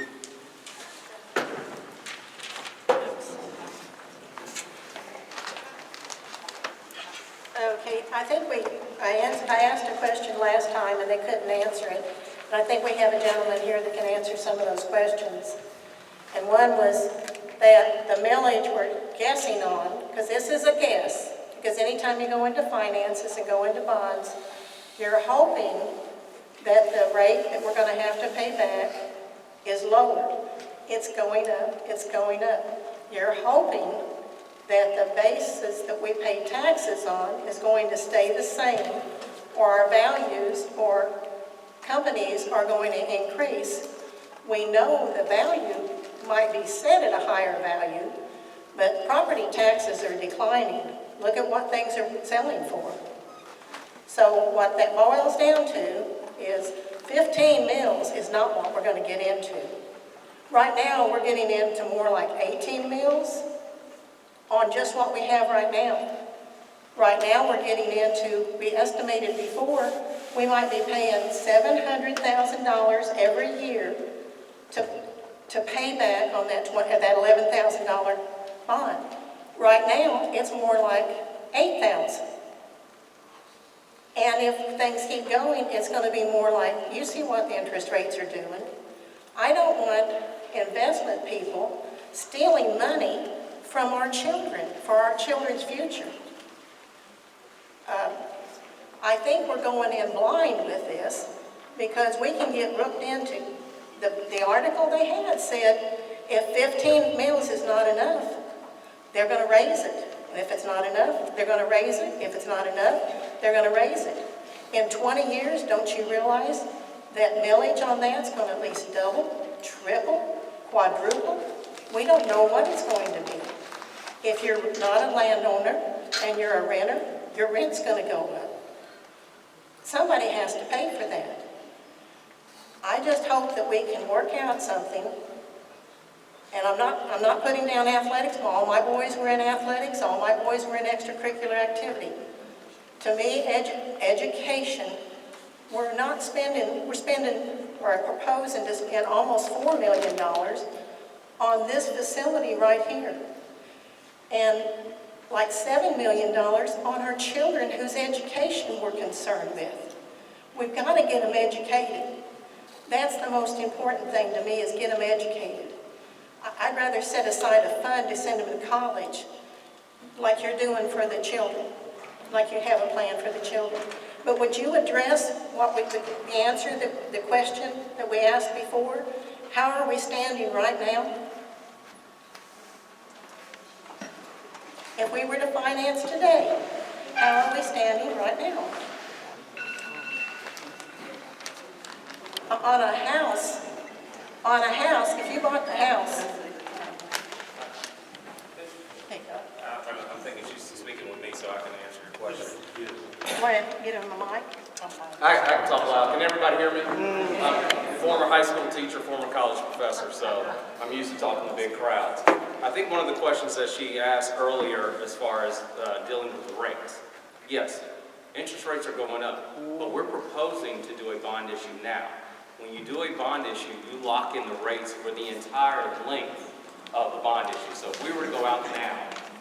Okay, I think I asked a question last time and they couldn't answer it. And I think we have a gentleman here that can answer some of those questions. And one was that the millage we're guessing on, because this is a guess, because anytime you go into finances and go into bonds, you're hoping that the rate that we're going to have to pay back is lower. It's going up, it's going up. You're hoping that the basis that we pay taxes on is going to stay the same, or our values or companies are going to increase. We know the value might be set at a higher value, but property taxes are declining. Look at what things are selling for. So what that boils down to is 15 mills is not what we're going to get into. Right now, we're getting into more like 18 mills on just what we have right now. Right now, we're getting into, we estimated before, we might be paying $700,000 every year to pay back on that $11,000 bond. Right now, it's more like $8,000. And if things keep going, it's going to be more like, you see what the interest rates are doing. I don't want investment people stealing money from our children, for our children's future. I think we're going in blind with this because we can get roped into, the article they had said if 15 mills is not enough, they're going to raise it. And if it's not enough, they're going to raise it. If it's not enough, they're going to raise it. In 20 years, don't you realize that millage on that's going to at least double, triple, quadruple? We don't know what it's going to be. If you're not a landowner and you're a renter, your rent's going to go up. Somebody has to pay for that. I just hope that we can work out something. And I'm not putting down athletics. All my boys were in athletics. All my boys were in extracurricular activity. To me, education, we're proposing to spend almost $4 million on this facility right here. And like $7 million on our children whose education we're concerned with. We've got to get them educated. That's the most important thing to me, is get them educated. I'd rather set aside a fund to send them to college like you're doing for the children, like you have a plan for the children. But would you address the answer, the question that we asked before? How are we standing right now? If we were to finance today, how are we standing right now? On a house, if you bought the house. I'm thinking she's speaking with me so I can answer your question. Want to get him a mic? I can talk loud. Can everybody hear me? I'm a former high school teacher, former college professor, so I'm used to talking to big crowds. I think one of the questions that she asked earlier as far as dealing with the rates. Yes, interest rates are going up, but we're proposing to do a bond issue now. When you do a bond issue, you lock in the rates for the entire length of the bond issue. So if we were to go out now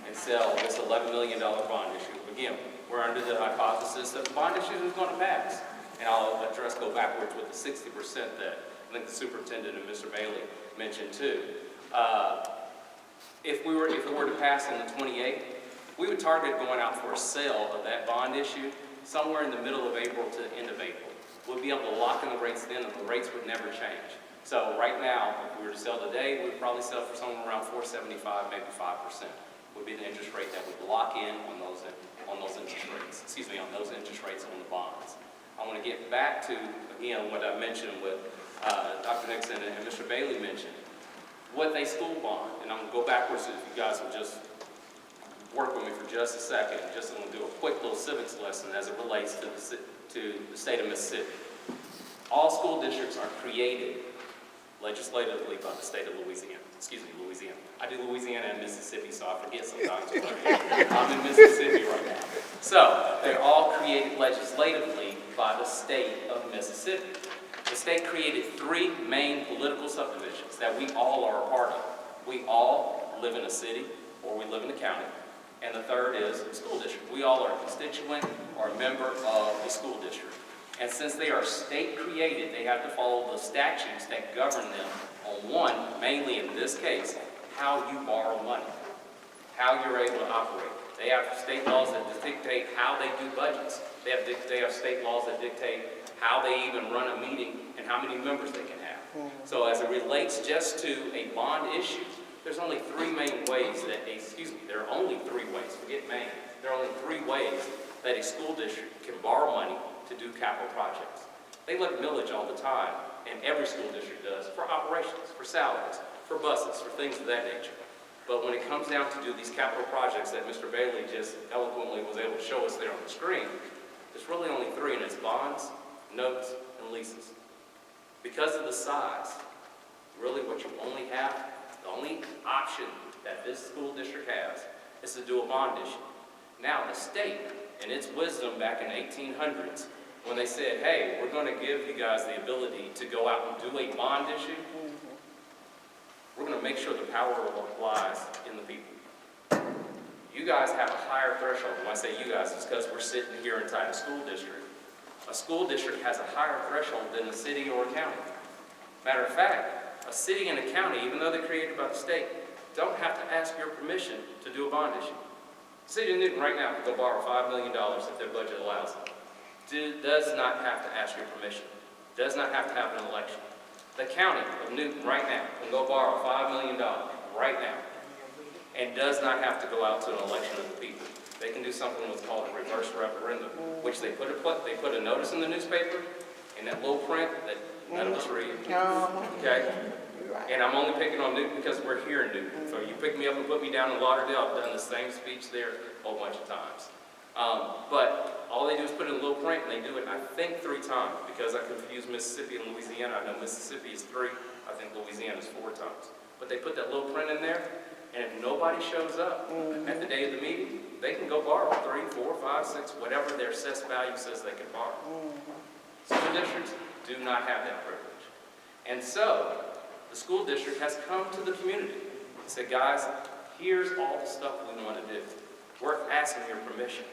and sell this $11 million bond issue, again, we're under the hypothesis that the bond issue is going to pass. And I'll go backwards with the 60% that I think the superintendent and Mr. Bailey mentioned too. If it were to pass on the 28th, we would target going out for a sale of that bond issue somewhere in the middle of April to the end of April. We'll be able to lock in the rates then, and the rates would never change. So right now, if we were to sell today, we'd probably sell for somewhere around 4.75, maybe 5%. Would be the interest rate that would lock in on those interest rates. Excuse me, on those interest rates on the bonds. I want to get back to again what I mentioned with Dr. Nixon and Mr. Bailey mentioned. With a school bond, and I'm going to go backwards if you guys will just work with me for just a second. Just going to do a quick little civics lesson as it relates to the state of Mississippi. All school districts are created legislatively by the state of Louisiana. Excuse me, Louisiana. I do Louisiana and Mississippi, so I forget sometimes. I'm in Mississippi right now. So they're all created legislatively by the state of Mississippi. The state created 3 main political subdivisions that we all are a part of. We all live in a city or we live in a county. And the third is the school district. We all are a constituent or a member of the school district. And since they are state created, they have to follow the statutes that govern them on one, mainly in this case, how you borrow money, how you're able to operate. They have state laws that dictate how they do budgets. They have state laws that dictate how they even run a meeting and how many members they can have. So as it relates just to a bond issue, there's only three main ways that there are only three ways, forget main, there are only three ways that a school district can borrow money to do capital projects. They let millage all the time, and every school district does, for operations, for salaries, for buses, for things of that nature. But when it comes down to do these capital projects that Mr. Bailey just eloquently was able to show us there on the screen, there's really only three, and it's bonds, notes, and leases. Because of the size, really what you only have, the only option that this school district has is to do a bond issue. Now, the state, in its wisdom back in the 1800s, when they said, hey, we're going to give you guys the ability to go out and do a bond issue, we're going to make sure the power lies in the people. You guys have a higher threshold. When I say you guys, it's because we're sitting here inside a school district. A school district has a higher threshold than a city or a county. Matter of fact, a city and a county, even though they're created by the state, don't have to ask your permission to do a bond issue. The city of Newton right now can go borrow $5 million if their budget allows it. Does not have to ask your permission. Does not have to have an election. The county of Newton right now can go borrow $5 million right now and does not have to go out to an election of the people. They can do something what's called a reverse referendum, which they put a notice in the newspaper in that little print that none of us read. Okay? And I'm only picking on Newton because we're here in Newton. So you pick me up and put me down in Lauderdale, I've done the same speech there a whole bunch of times. But all they do is put it in a little print, and they do it, I think, 3 times, because I confuse Mississippi and Louisiana. I know Mississippi is 3, I think Louisiana is 4 times. But they put that little print in there, and if nobody shows up at the day of the meeting, they can go borrow 3, 4, 5, 6, whatever their assessed value says they can borrow. School districts do not have that privilege. And so, the school district has come to the community and said, guys, here's all the stuff we want to do. We're asking your permission.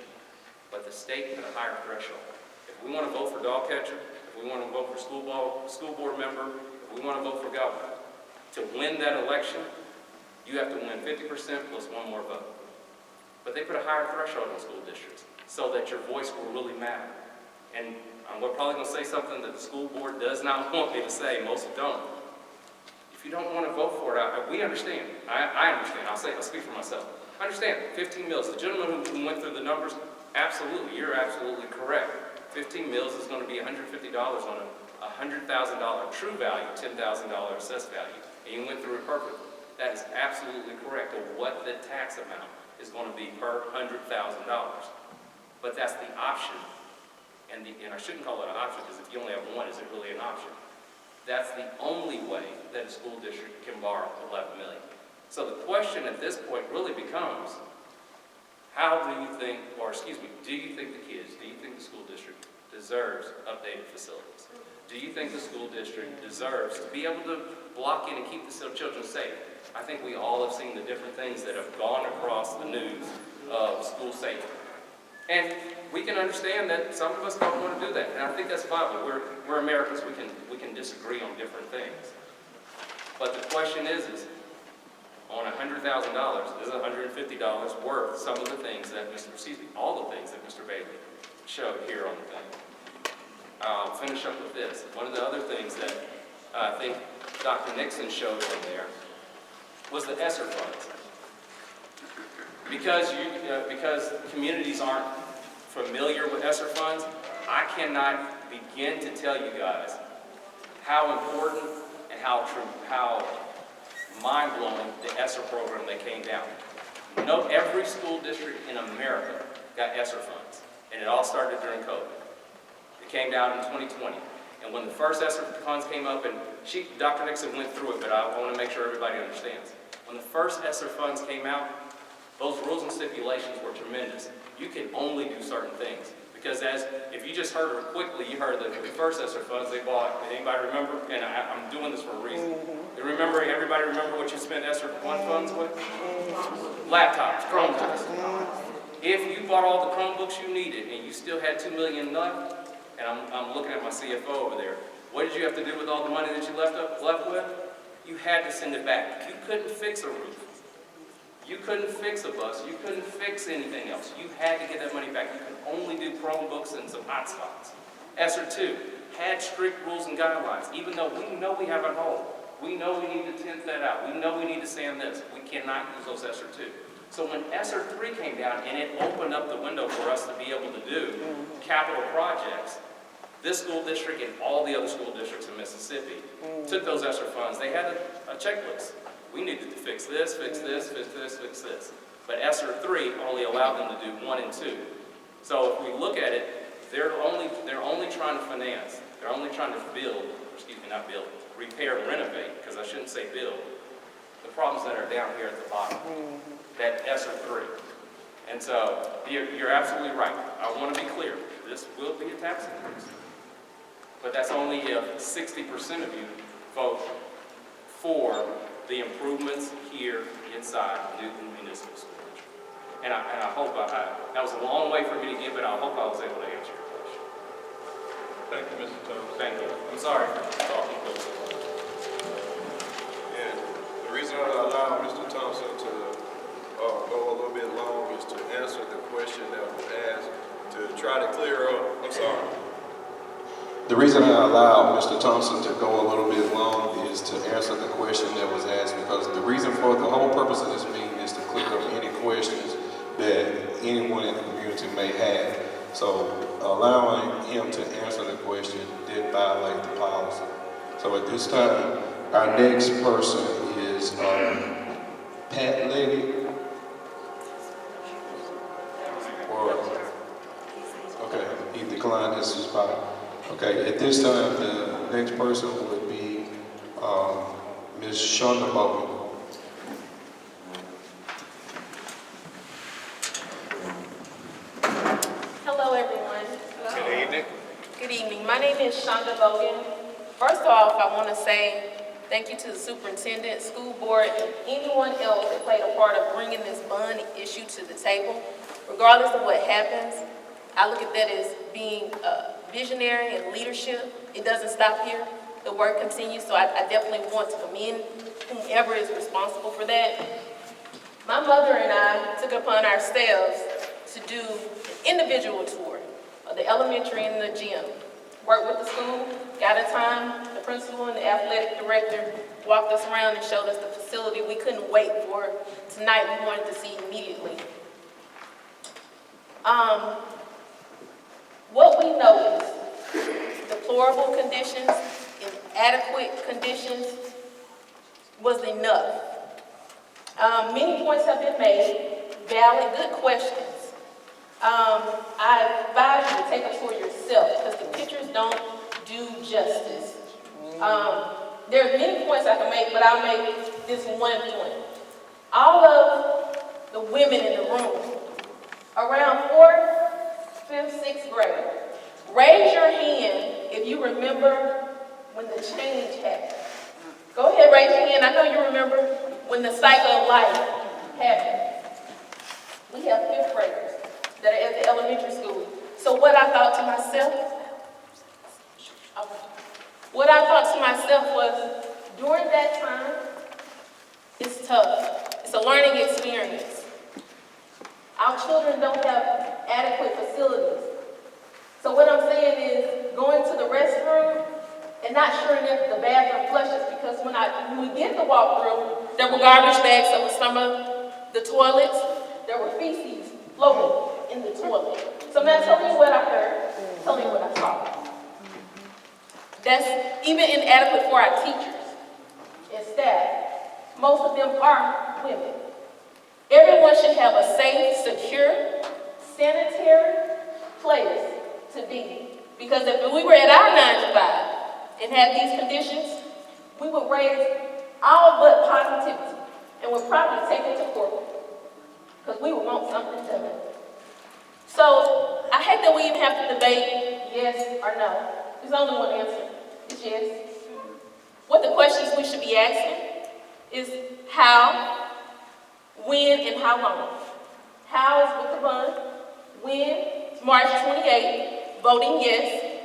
But the state put a higher threshold. If we want to vote for dog catcher, if we want to vote for school board member, if we want to vote for governor, to win that election, you have to win 50% plus 1 more vote. But they put a higher threshold on school districts so that your voice will really matter. And we're probably going to say something that the school board does not want me to say. Most don't. If you don't want to vote for it, we understand. I understand. I'll speak for myself. I understand. 15 mills. The gentleman who went through the numbers, absolutely, you're absolutely correct. 15 mills is going to be $150 on a $100,000 true value, $10,000 assessed value. And you went through it perfectly. That is absolutely correct of what the tax amount is going to be per $100,000. But that's the option. And I shouldn't call it an option, because if you only have one, is it really an option? That's the only way that a school district can borrow $11 million. So the question at this point really becomes, do you think the kids, do you think the school district deserves updated facilities? Do you think the school district deserves to be able to block in and keep the children safe? I think we all have seen the different things that have gone across the news of school safety. And we can understand that some of us don't want to do that, and I think that's fine. We're Americans. We can disagree on different things. But the question is on $100,000, is $150 worth some of the things that all the things that Mr. Bailey showed here on the thing? I'll finish up with this. One of the other things that I think Dr. Nixon showed on there was the ESSER funds. Because communities aren't familiar with ESSER funds, I cannot begin to tell you guys how important and how mind-blowing the ESSER program that came down. Every school district in America got ESSER funds, and it all started during COVID. It came down in 2020. And when the first ESSER funds came up, and Dr. Nixon went through it, but I want to make sure everybody understands. When the first ESSER funds came out, those rules and stipulations were tremendous. You can only do certain things. Because if you just heard it quickly, you heard that the first ESSER funds they bought. Anybody remember? And I'm doing this for a reason. Everybody remember what you spent ESSER 1 funds with? Laptops, Chromebooks. If you bought all the Chromebooks you needed and you still had $2 million left, and I'm looking at my CFO over there, what did you have to do with all the money that you left with? You had to send it back. You couldn't fix a roof. You couldn't fix a bus. You couldn't fix anything else. You had to get that money back. You could only do Chromebooks and some hotspots. ESSER 2 had strict rules and guidelines, even though we know we have a hole. We know we need to tint that out. We know we need to sand this. We cannot use those ESSER 2. So when ESSER 3 came down and it opened up the window for us to be able to do capital projects, this school district and all the other school districts in Mississippi took those ESSER funds. They had a checklist. We needed to fix this, fix this, fix this, fix this. But ESSER 3 only allowed them to do 1 and 2. So if we look at it, they're only trying to finance. They're only trying to repair, renovate, because I shouldn't say build, the problems that are down here at the bottom, that ESSER 3. And so you're absolutely right. I want to be clear. This will be a tax increase. But that's only if 60% of you vote for the improvements here inside Newton Municipal School District. And I hope that was a long way for me to get, but I hope I was able to answer your question. Thank you, Mr. Thomas. Thank you. I'm sorry for talking close. And the reason I allow Mr. Thompson to go a little bit long is to answer the question that was asked, to try to clear up. I'm sorry. The reason I allow Mr. Thompson to go a little bit long is to answer the question that was asked, because the reason for the whole purpose of this meeting is to clear up any questions that anyone in the community may have. So allowing him to answer the question did violate the policy. So at this time, our next person is Pat Levy. Okay, he declined his spot. Okay, at this time, the next person would be Ms. Shonda Bowen. Hello, everyone. Good evening. Good evening. My name is Shonda Bogan. First off, I want to say thank you to the superintendent, school board, and anyone else that played a part of bringing this bond issue to the table. Regardless of what happens, I look at that as being visionary and leadership. It doesn't stop here. The work continues, so I definitely want to commend whomever is responsible for that. My mother and I took it upon ourselves to do an individual tour of the elementary and the gym. Worked with the school, got a time, the principal and the athletic director walked us around and showed us the facility. We couldn't wait for tonight. We wanted to see immediately. What we noticed, deplorable conditions, inadequate conditions, was enough. Many points have been made, valid, good questions. I advise you to take a tour yourself because the pictures don't do justice. There are many points I can make, but I'll make this one point. All of the women in the room, around 4th, 5th, 6th grade, raise your hand if you remember when the change happened. Go ahead, raise your hand. I know you remember when the cycle of life happened. We have 5th graders that are at the elementary school. So what I thought to myself was, during that time, it's tough. It's a learning experience. Our children don't have adequate facilities. So what I'm saying is, going to the restroom and not sure if the bathroom flushes, because when we did the walkthrough, there were garbage bags over some of the toilets. There were feces floating in the toilet. So I'm not telling you what I heard, telling you what I saw. That's even inadequate for our teachers and staff. Most of them are women. Everyone should have a safe, secure, sanitary place to be. Because if we were at our 9 to 5 and had these conditions, we would raise all but positivity and would probably take it to court because we would want something done. So I hate that we even have to debate yes or no. There's only one answer. It's yes. What the questions we should be asking is how, When and how long? How is with the bond. When? March 28th, voting yes.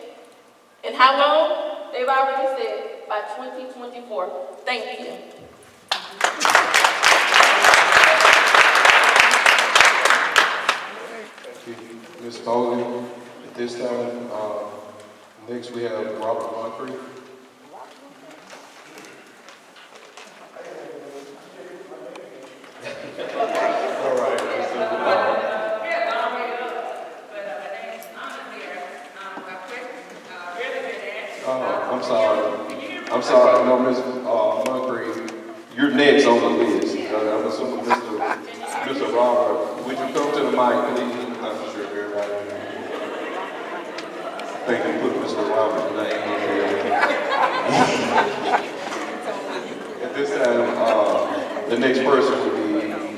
And how long? They've already said by 2024. Thank you. Thank you, Ms. Foley. At this time, next we have Robert Moncrief. All right. I'm sorry, no, Ms. Moncrief, you're next on the list. I'm assuming Mr. Robert, would you come to the mic, please? I'm sure everybody. I think you put Mr. Robert's name in there. At this time, the next person would be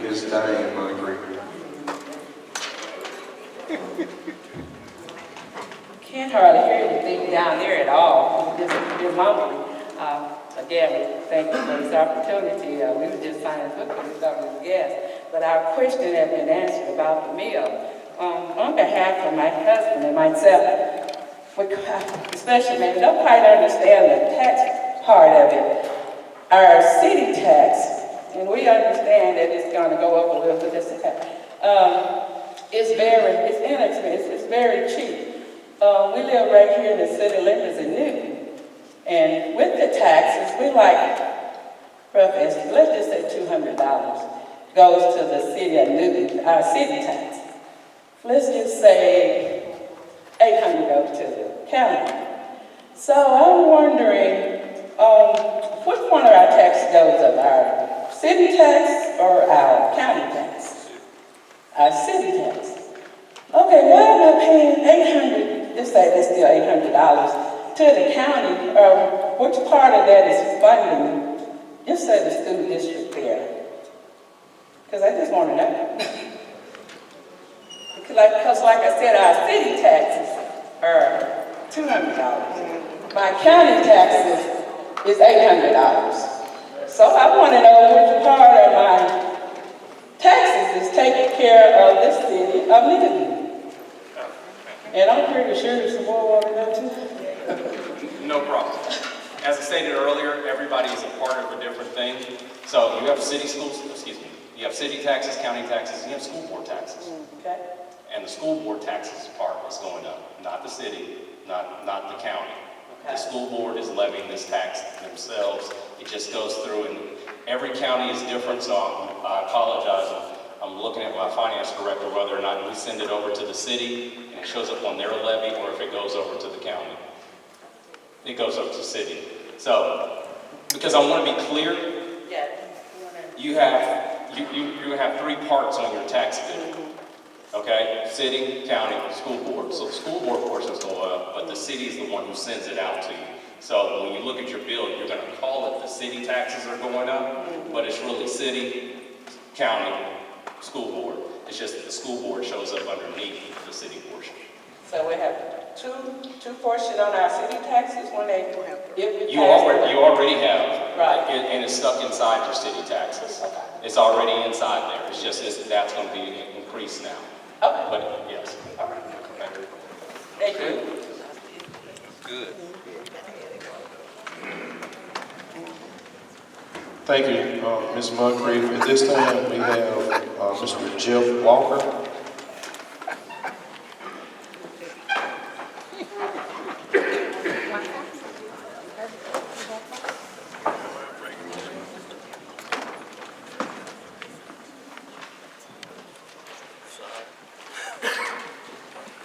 Ms. Diane Moncrief. Can't hardly hear anything down there at all. It's just mumbling. Again, thank you for this opportunity. We were just signing book and we thought it was gas. But our question has been answered about the meal. On behalf of my husband and myself, especially maybe don't quite understand the tax part of it. Our city tax, and we understand that it's going to go up a little bit, it's inexpensive, it's very cheap. We live right here in the city limits in Newton. And with the taxes, we like, rough estimate, let's just say $200 goes to the city of Newton, our city tax. Let's just say $800 goes to the county. So I'm wondering, which one of our taxes goes up, our city tax or our county tax? Our city tax. Okay, why am I paying $800, let's say that's still $800 to the county, which part of that is funding, just say the school district there? Because I just want to know. Because like I said, our city taxes are $200. My county taxes is $800. So I want to know which part of my taxes is taking care of the city of Newton. And I'm pretty sure there's some more water there too. No problem. As I stated earlier, everybody is a part of a different thing. So you have you have city taxes, county taxes, and you have school board taxes. Okay. And the school board taxes part is going up, not the city, not the county. Okay. The school board is levying this tax themselves. It just goes through, and every county is different, so I apologize. I'm looking at my finance director whether or not we send it over to the city and it shows up on their levy, or if it goes over to the county. It goes up to the city. So, because I want to be clear, Yeah. you have three parts on your tax bill. Okay, city, county, school board. So the school board portions go up, but the city is the one who sends it out to you. So when you look at your bill, you're going to call it the city taxes are going up, but it's really city, county, school board. It's just that the school board shows up underneath the city portion. So we have two portions on our city taxes when they, You already have, right, and it's stuck inside your city taxes. Okay. It's already inside there. It's just that's going to be increased now. Okay. But yes. All right. Thank you. Good. Thank you, Ms. Moncrief. At this time, we have Mr. Jeff Walker.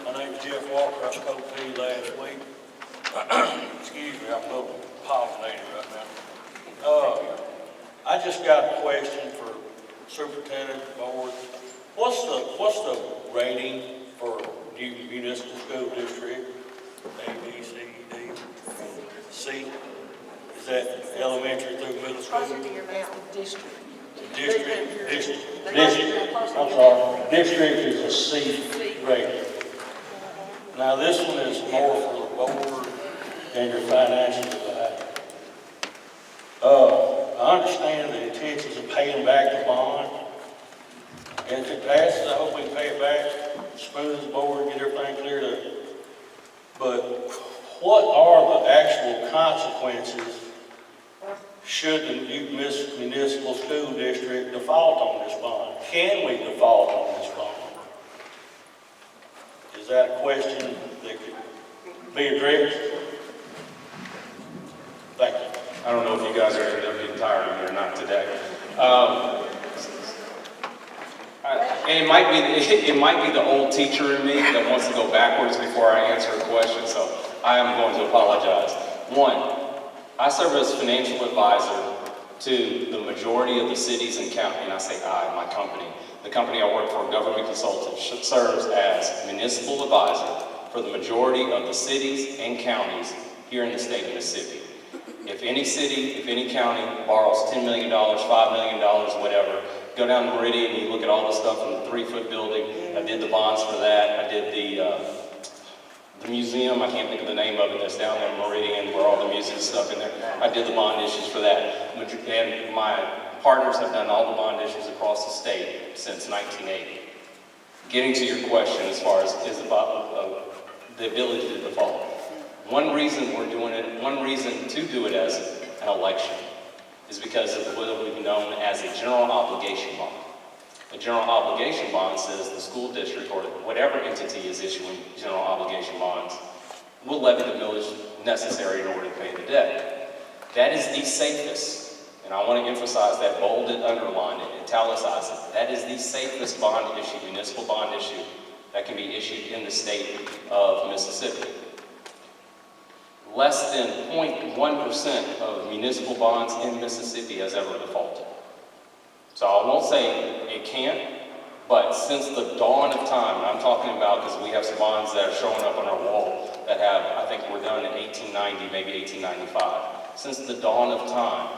My name's Jeff Walker. I spoke to you last week. Excuse me, I'm a little pollinated right now. I just got a question for superintendent, board. What's the rating for municipal school district? A, B, C, D, C? Is that elementary through middle school? District. I'm sorry. District is a C rating. Now this one is more for the board and your financial advisor. I understand the intentions of paying back the bond, And if it passes, I hope we can pay it back, smooth as a board, get everything cleared up. But what are the actual consequences should the municipal school district default on this bond? Can we default on this bond? Is that a question that could be addressed? Thank you. I don't know if you guys are getting tired of me or not today. And it might be the old teacher in me that wants to go backwards before I answer a question, so I am going to apologize. One, I serve as financial advisor to the majority of the cities and counties, and I say I, my company. The company I work for, Government Consultant, serves as municipal advisor for the majority of the cities and counties here in the state of Mississippi. If any city, if any county borrows $10 million, $5 million, whatever, go down to Meridian and you look at all the stuff in the 3-foot building. I did the bonds for that. I did the museum, I can't think of the name of it, that's down there in Meridian where all the museum stuff in there. I did the bond issues for that. And my partners have done all the bond issues across the state since 1980. Getting to your question as far as is about the ability to default. One reason we're doing it, one reason to do it as an election is because of what we've known as a general obligation bond. A general obligation bond says the school district or whatever entity is issuing general obligation bonds will levy the millage necessary in order to pay the debt. That is the safest, and I want to emphasize that, bold it, underline it, italicize it. That is the safest bond issue, municipal bond issue, that can be issued in the state of Mississippi. Less than 0.1% of municipal bonds in Mississippi has ever defaulted. So I won't say it can't, but since the dawn of time, and I'm talking about because we have some bonds that are showing up on our wall that have, I think were done in 1890, maybe 1895. Since the dawn of time,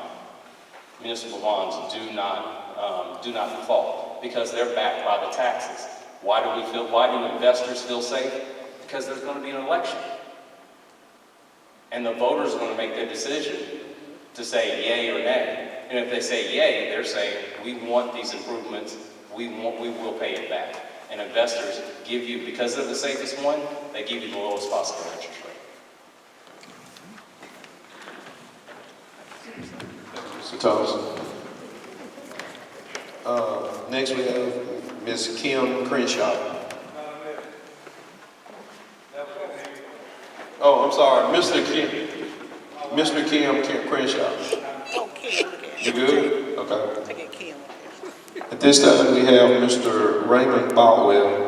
municipal bonds do not default because they're backed by the taxes. Why do investors feel safe? Because there's going to be an election. And the voters are going to make their decision to say yay or nay. And if they say yay, they're saying, we want these improvements, we will pay it back. And investors give you, because they're the safest one, they give you the lowest possible interest rate. Mr. Thomas. Next we have Ms. Kim Crenshaw. Oh, I'm sorry, Mr. Kim Crenshaw. You good? Okay. At this time, we have Mr. Raymond Baldwell.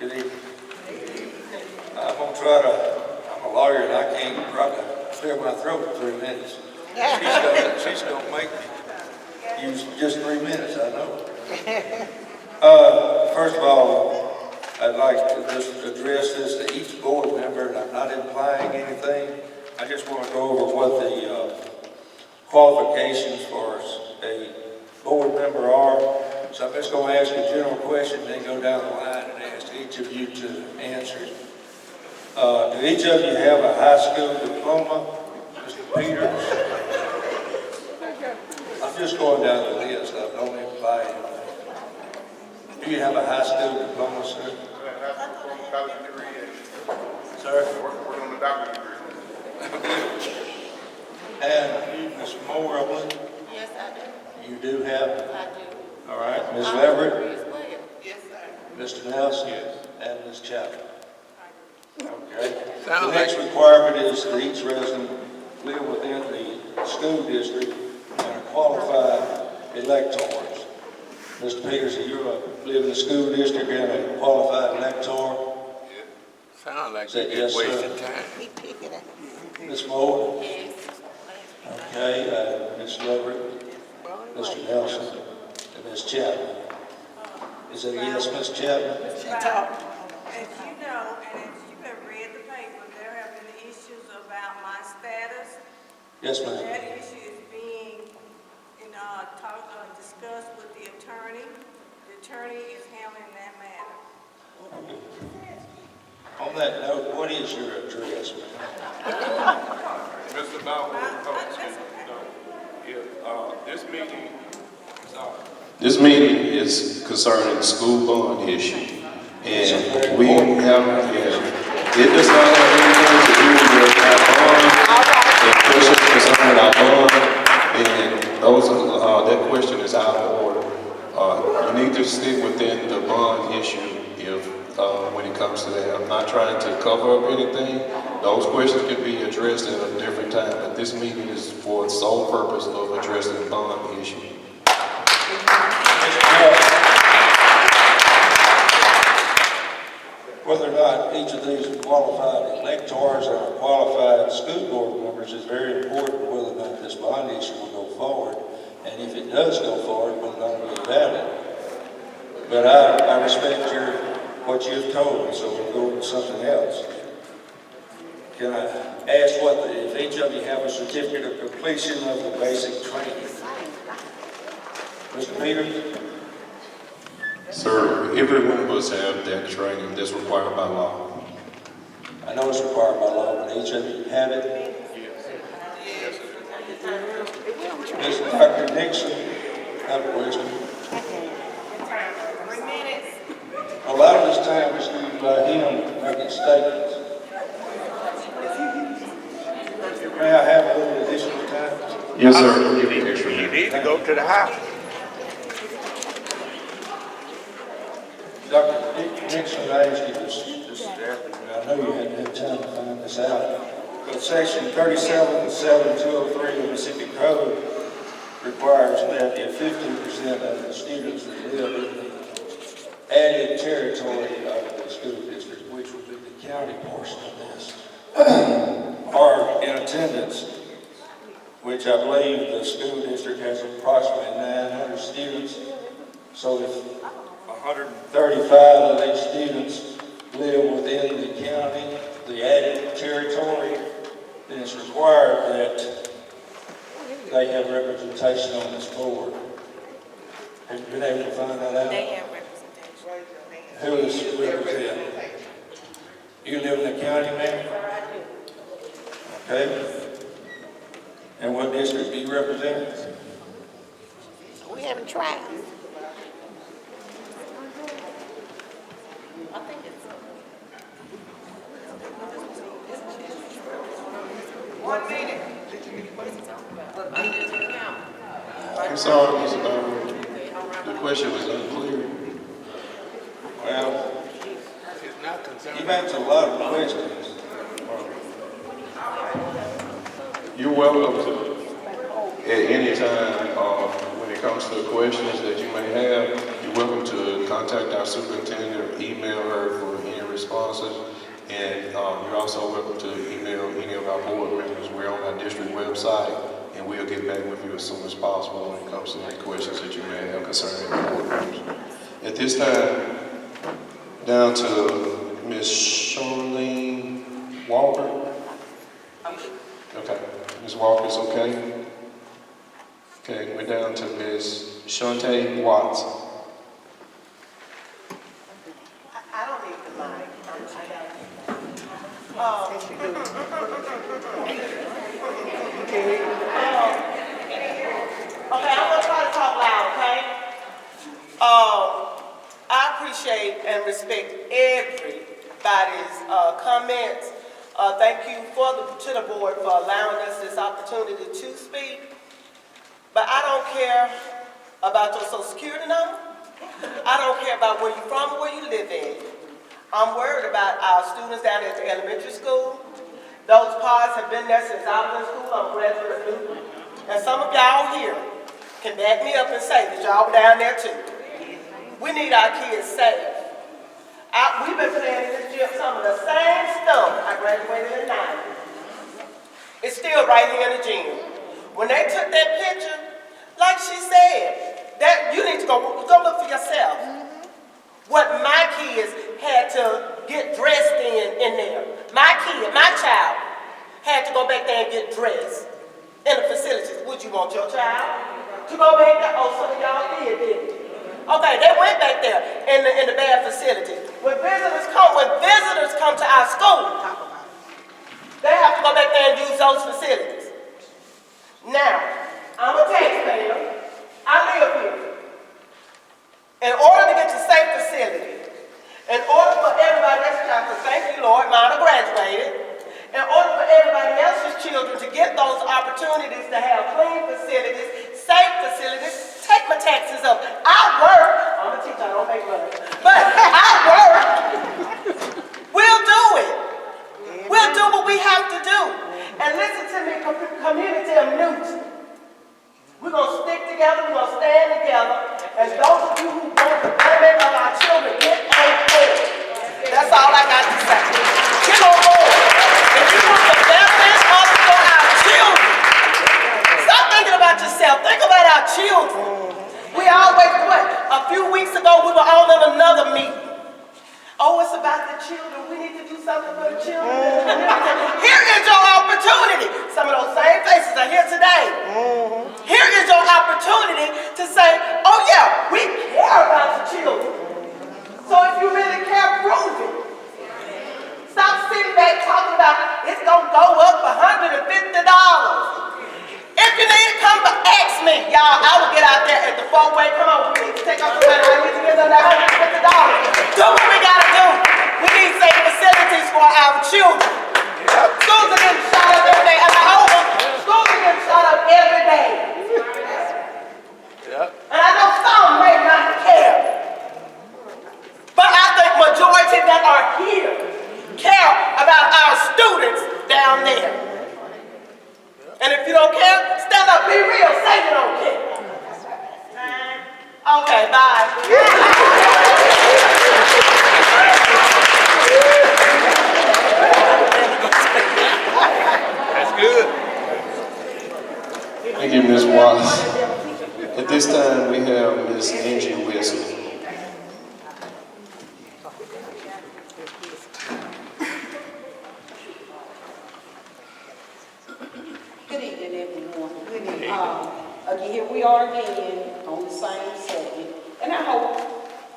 Good evening. I'm gonna try to, I'm a lawyer and I can't probably clear my throat in 3 minutes. She's gonna make me use just 3 minutes, I know. First of all, I'd like to just address this to each board member, and I'm not implying anything. I just want to go over what the qualifications for a board member are. So I'm just going to ask a general question, then go down the line and ask each of you to answer it. Do each of you have a high school diploma? Mr. Peters? I'm just going down the list. I don't imply anything. Do you have a high school diploma, sir? I have a college degree. Sir? Working on the doctorate degree. And you, Ms. Moore, Yes, I do. you do have? I do. All right. Ms. Leverett? Yes, sir. Mr. Nelson? Yes. And Ms. Chapman? Okay. The next requirement is that each resident live within the school district and are qualified electors. Mr. Peters, you live in the school district and a qualified elector? Sound like Is that you're yes, just wasting sir? time. Ms. Moore? Yes. Okay, Ms. Leverett, Mr. Nelson, and Ms. Chapman. Is that a yes, Ms. Chapman? As you know, and as you have read the paper, there have been issues about my status. Yes, ma'am. That issue is being attorney is handling that matter. On that note, what is your address, ma'am? Mr. Bowman, this meeting is concerning the school bond issue. And we have, it does not have anything to do with our bond. The question concerning our bond, and that question is out of order. You need to stick within the bond issue when it comes to that. I'm not trying to cover up anything. Those questions can be addressed at a different time, but this meeting is for the sole purpose of addressing the bond issue. Whether or not each of these are qualified electors or qualified school board members is very important, whether or not this bond issue will go forward. And if it does go forward, whether or not it will be valid. But I respect what you've told me, so we'll go to something else. Can I ask if each of you have a certificate of completion of the basic training? Mr. Peters? Sir, every one of us have that training that's required by law. I know it's required by law, but each of you have it? Yes. Dr. Nixon, I have a question. A lot of this time is used by him making statements. May I have a little additional time? Yes, sir. You need to go to the house. Dr. Nixon, I asked you this afternoon. I know you hadn't had time to find this out. But section 37.7203 of the Mississippi Code requires that if 15% of the students that live in the added territory of the school district, which would be the county portion of this, are in attendance, which I believe the school district has approximately 900 students. So if 135 of these students live within the county, the added territory, then it's required that they have representation on this board. Have you been able to find that out? They have representation. Who is representing? You live in the county, ma'am? Okay. And what district do you represent? We haven't tried. I'm sorry, Mr. The question was unclear. Well, you've answered a lot of questions. You're welcome to, at any time, when it comes to questions that you may have, you're welcome to contact our superintendent or email her for any responses. And you're also welcome to email any of our board members. We're on our district website, and we'll get back with you as soon as possible when it comes to any questions that you may have concerning the board members. At this time, down to Ms. Charlene Walker. Okay, Ms. Walker's okay? Okay, we're down to Ms. Shante Watts. I don't need the mic. Okay, I'm gonna try to talk loud, okay? I appreciate and respect everybody's comments. Thank you to the board for allowing us this opportunity to speak. But I don't care about your social security number. I don't care about where you're from or where you live in. I'm worried about our students down at the elementary school. Those pods have been there since I was in school. I'm a graduate student. And some of y'all here can back me up and say that y'all were down there too. We need our kids safe. We've been playing in this gym some of the same stuff. I graduated in '90. It's still right here in the gym. When they took that picture, like she said, that you need to go look for yourself. What my kids had to get dressed in there. My child, had to go back there and get dressed in the facilities. Would you want your child to go back there? Oh, some of y'all didn't you? Okay, they went back there in the bad facility. When visitors come to our school, they have to go back there and use those facilities. Now, I'm a taxpayer. I live here. In order to get to safe facility, in order for everybody else's child, because thank you, Lord, mine are graduated, in order for everybody else's children to get those opportunities to have clean facilities, safe facilities, take my taxes up. I work, I'm a teacher, I don't make money, but I work. We'll do it. We'll do what we have to do. And listen to me, community of Newton. We're going to stick together, we're going to stand together, and those of you who want the betterment of our children, get on board. That's all I got to say. Get on board. If you want the betterment of our children, stop thinking about yourself, think about our children. We always, a few weeks ago, we were all in another meeting. Oh, it's about the children. We need to do something for the children. Here is your opportunity. Some of those same faces are here today. Here is your opportunity to say, oh yeah, we care about the children. So if you really care, prove it. Stop sitting back talking about it's going to go up $150. If you need to come, ask me. Y'all, I will get out there at the four-way. Come on, we need to take off the money. I need to get under $150. Do what we got to do. We need safe facilities for our children. Schools are getting shot up every day. Schools are getting shot up every day. And I know some may not care. But I think majority that are here care about our students down there. And if you don't care, stand up, be real, say you don't care. Okay, bye. That's good. Thank you, Ms. Watts. At this time, we have Ms. Angie Wilson. Good evening, everyone. Good evening. Again, here we are again on the same subject. And I hope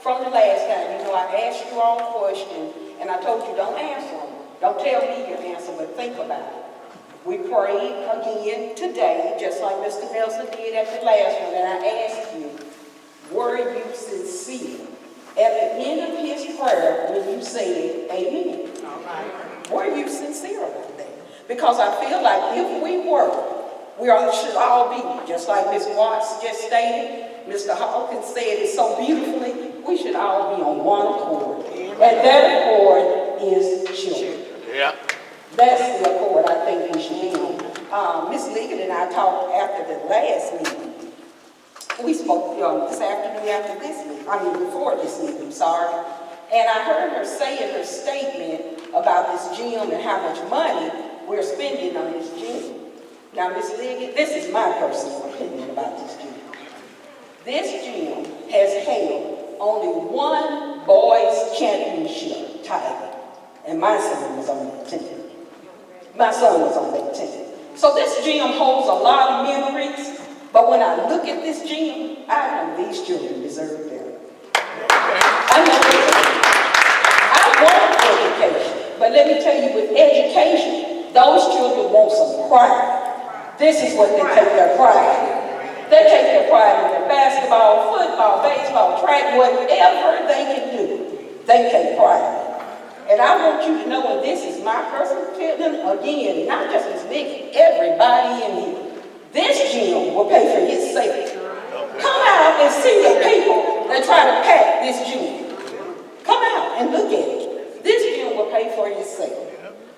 from the last time, I asked you all questions, and I told you don't answer them. Don't tell me your answer, but think about it. We prayed again today, just like Mr. Nelson did at the last one, and I asked you, were you sincere? At the end of his prayer, when you said, amen. Were you sincere about that? Because I feel like if we were, should all be, just like Ms. Watts just stated, Mr. Hawkins said it so beautifully, we should all be on one accord. And that accord is children. Yeah. That's the accord I think we should be on. Ms. Liggett and I talked after the last meeting. We spoke this afternoon after this meeting, before this meeting, I'm sorry. And I heard her say in her statement about this gym and how much money we're spending on this gym. Now, Ms. Liggett, this is my personal opinion about this gym. This gym has held only one boys championship title, and my son was on that team. My son was on that team. So this gym holds a lot of memories, but when I look at this gym, I know these children deserve better. I know they do. I want education, but let me tell you, with education, those children want some pride. This is what they take their pride in. They take their pride in their basketball, football, baseball, track, whatever they can do, they take pride in. And I want you to know, and this is my personal feeling, again, not just Ms. Nick, everybody in here, this gym will pay for itself. Come out and see the people that try to pack this gym. Come out and look at it. This gym will pay for itself.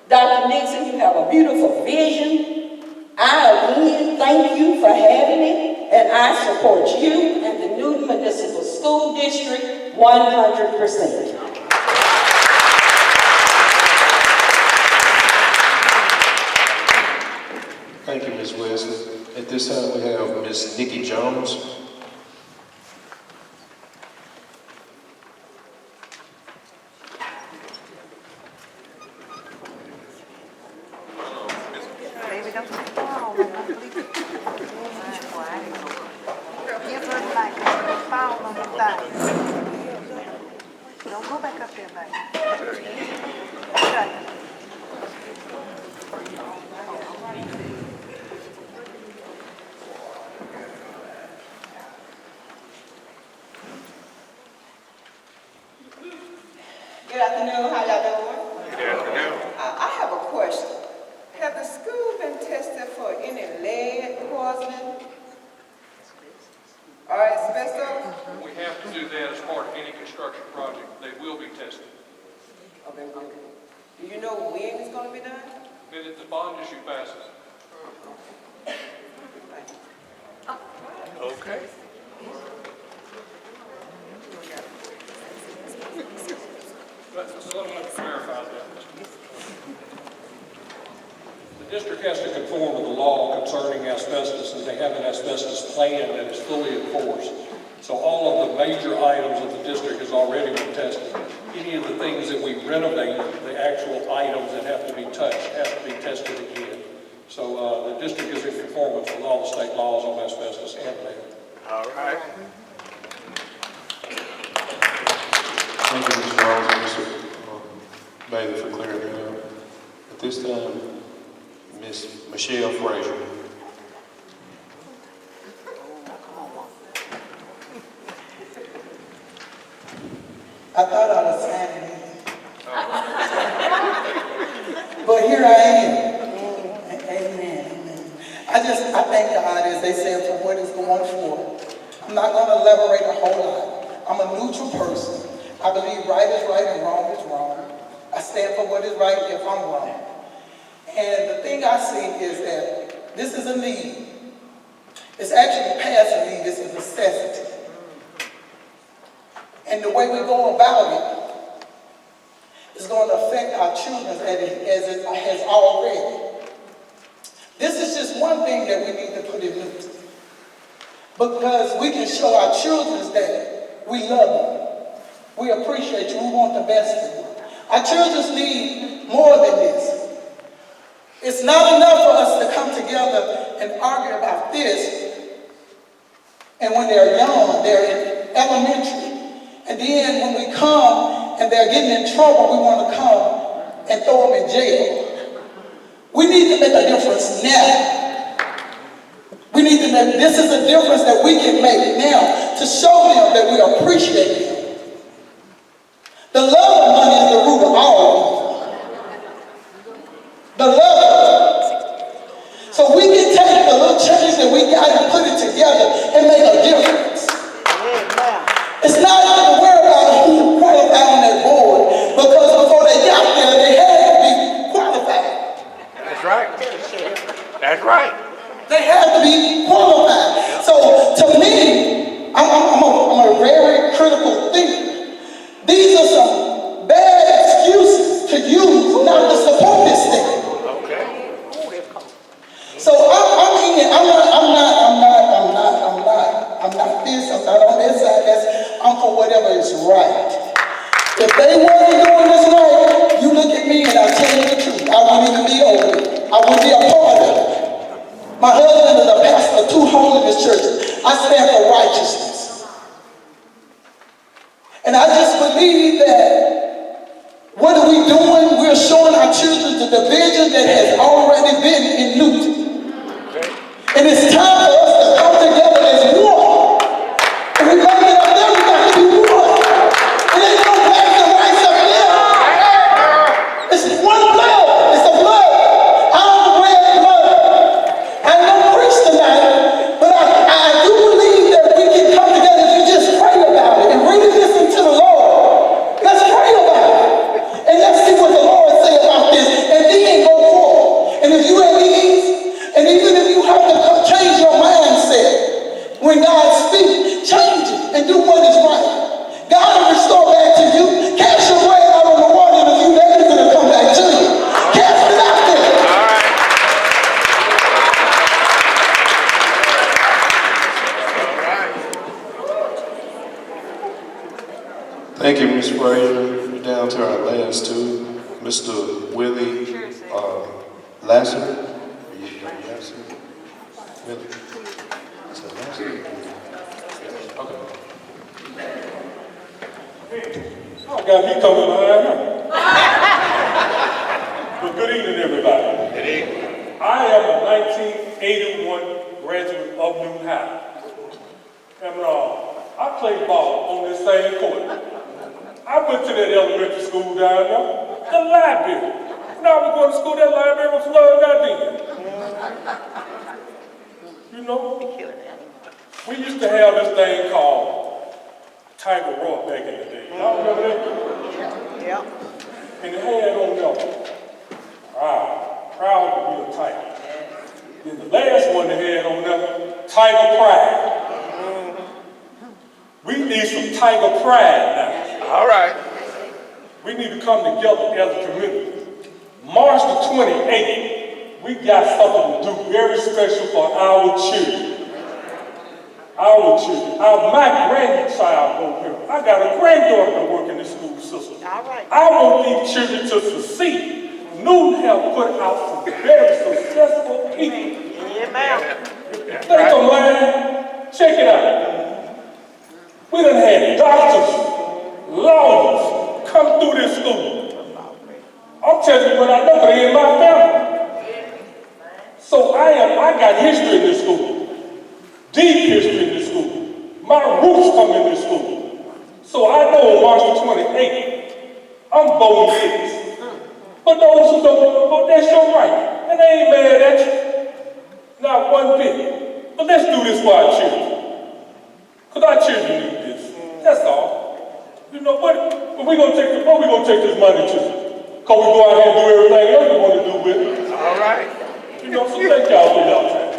Dr. Nixon, you have a beautiful vision. I, again, thank you for having it, and I support you and the Newton Municipal School District 100%. Thank you, Ms. Wesley. At this time, we have Ms. Nikki Jones. Don't go back up there, baby. Okay. Good afternoon, how y'all doing? Good afternoon. I have a question. Have the school been tested for any lead poisoning or asbestos? We have to do that as part of any construction project. They will be tested. Okay. Do you know when it's gonna be done? The minute the bond issue passes. Okay. So let me clarify that. The district has to conform to the law concerning asbestos, and they have an asbestos plan that is fully enforced. So all of the major items of the district has already been tested. Any of the things that we renovate, the actual items that have to be touched, have to be tested again. So the district is in conformance with all the state laws on asbestos and lead. All right. Thank you, Mr. Rose and Mr. Bailey, for clearing that up. At this time, Ms. Michelle Frazier. I thought I was signing in. But here I am. Amen. I thank God, as they said, for what is going forth. I'm not going to elaborate a whole lot. I'm a neutral person. I believe right is right and wrong is wrong. I stand for what is right if I'm wrong. And the thing I see is that this is a need. It's actually past a need, it's a necessity. And the way we go about it is going to affect our children as it has already. This is just one thing that we need to put in news. Because we can show our children that we love them. We appreciate you. We want the best for you. Our children need more than this. It's not enough for us to come together and argue about this. And when they're young, they're in elementary. And then when we come and they're getting in trouble, we want to come and throw them in jail. We need to make a difference now. We need to make, this is a difference that we can make now to show them that we appreciate them. The love of money is the root of all evil. The love of it. So we can take the little change that we got and put it together and make a difference. It's not to worry about who qualified on that board, because before they got there, they had to be qualified. That's right. That's right. They have to be qualified. So to me, I'm a very critical thinker. These are some bad excuses to use not to support this thing. Okay. So I'm not this, I'm not on this side, I'm for whatever is right. If they wasn't doing this right, you look at me and I tell you the truth. I wouldn't even be over it. I wouldn't be a part of it. My husband is a pastor of 2 holiness churches. I stand for righteousness. And I just believe that what are we doing? We're showing our children the division that has already been in Newton. And it's time for us to come together as one. If we make it up there, we got to be one. It ain't no black and white up there. It's one blood. It's the blood. I'm red blood. I'm no priest tonight, but I do believe that we can come together if you just pray about it and really listen to the Lord. Let's pray about it. And let's see what the Lord say about this. And then go forward. And if you at ease, and even if you have to change your mindset, when God speaks, change it and do what is right. God will restore back to you. Cast your bread out on the water in a few days, it's going to come back to you. Cast it out there. Thank you, Ms. Frazier. We're down to our last two. Mr. Willie Lasser. Are you Lasser? Willie? Is it Lasser? Okay. I got me coming behind her. But good evening, everybody. Good evening. I am a 1981 graduate of Newton High. And I played ball on this same court. I went to that elementary school down there, the library. When I was going to school, that library was flooded out then. You know, we used to have this thing called Tiger Raw back in the day. Y'all remember that? Yeah. And it had on there, proud to be a tiger. Then the last one they had on there, Tiger Pride. We need some Tiger Pride now. All right. We need to come together as a community. March the 28th, we got something to do very special for our children. Our children. My grandchild over here. I got a granddaughter that works in the school system. All right. I want these children to succeed. Newton have put out some very successful people. Yeah, ma'am. Think of mine. Check it out. We done had doctors, lawyers come through this school. I'm telling you what I know, but they in my family. So I got history in this school. Deep history in this school. My roots come in this school. So I know on March the 28th, I'm voting yes. But those who don't vote, that's your right. And they ain't mad at you. Not one bit. But let's do this for our children. Because our children need this. That's all. You know what? Where we gonna take this money to? Because we go out here and do everything else we want to do with it. All right. You know, so thank y'all for y'all time.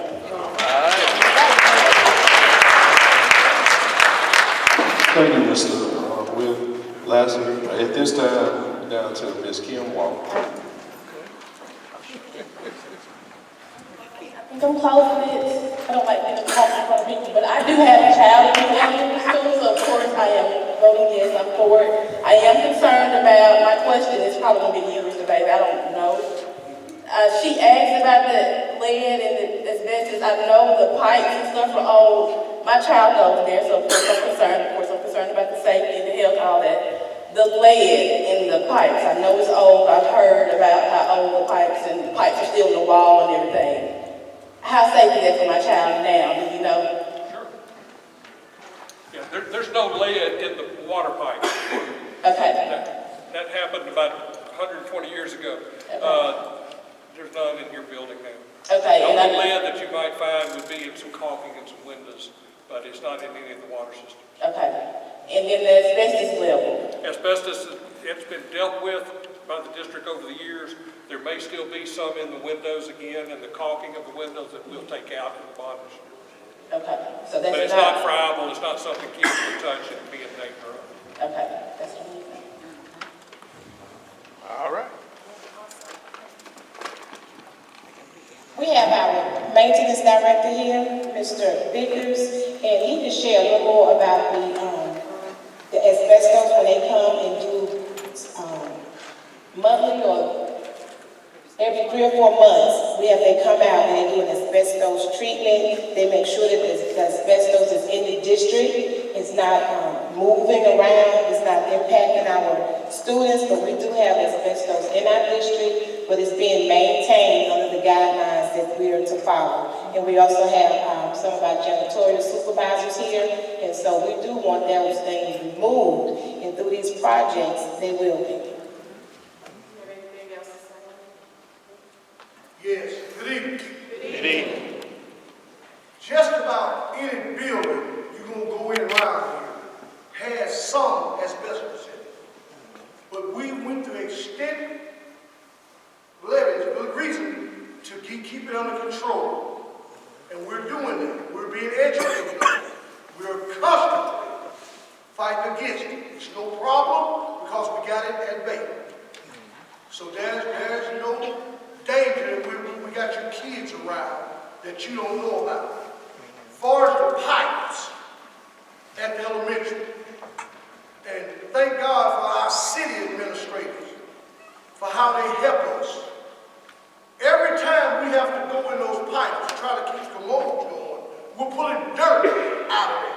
Thank you, Mr. Will Lasser. At this time, down to Ms. Kim Walker. I'm closing this. I don't like being a talk in front of people, but I do have a child in the school, so of course I am voting yes, I'm for it. I am concerned about, my question is probably going to be used, baby, I don't know. She asked about the lead and the asbestos. I know the pipes and stuff are old. My child goes there, so of course I'm concerned. Of course I'm concerned about the safety, the health, all that. The lead in the pipes, I know it's old. I've heard about how old the pipes and the pipes are still in the wall and everything. How safe is that for my child now, do you know? Sure. Yeah, there's no lead in the water pipe. Okay. That happened about 120 years ago. Okay. There's none in your building now. Okay. The only lead that you might find would be in some caulking and some windows, but it's not in any of the water systems. Okay. And then the asbestos level? Asbestos, it's been dealt with by the district over the years. There may still be some in the windows again, and the caulking of the windows that we'll take out in the bond issue. Okay. So that's but it's not friable, it's not something kids can touch and be in danger of. Okay. That's what you think. All right. We have our maintenance director here, Mr. Vickers, and he can share a little more about the asbestos when they come and do monthly or every 3 or 4 months. They come out and they do an asbestos treatment. They make sure that the asbestos is in the district. It's not moving around. It's not impacting our students, but we do have asbestos in our district, but it's being maintained under the guidelines that we are to follow. And we also have some of our janitorial supervisors here, and so we do want those things removed, and through these projects, they will be. Yes, good evening. Good evening. Just about any building you're going to go in around here has some asbestos in it. But we went to extended levies, good reason, to keep it under control. And we're doing that. We're being educated. We're constantly fighting against it. It's no problem because we got it at bay. So there's no danger that we got your kids around that you don't know about. As far as the pipes at the elementary, and thank God for our city administrators, for how they help us. Every time we have to go in those pipes to try to keep the mold going, we're pulling dirt out of it.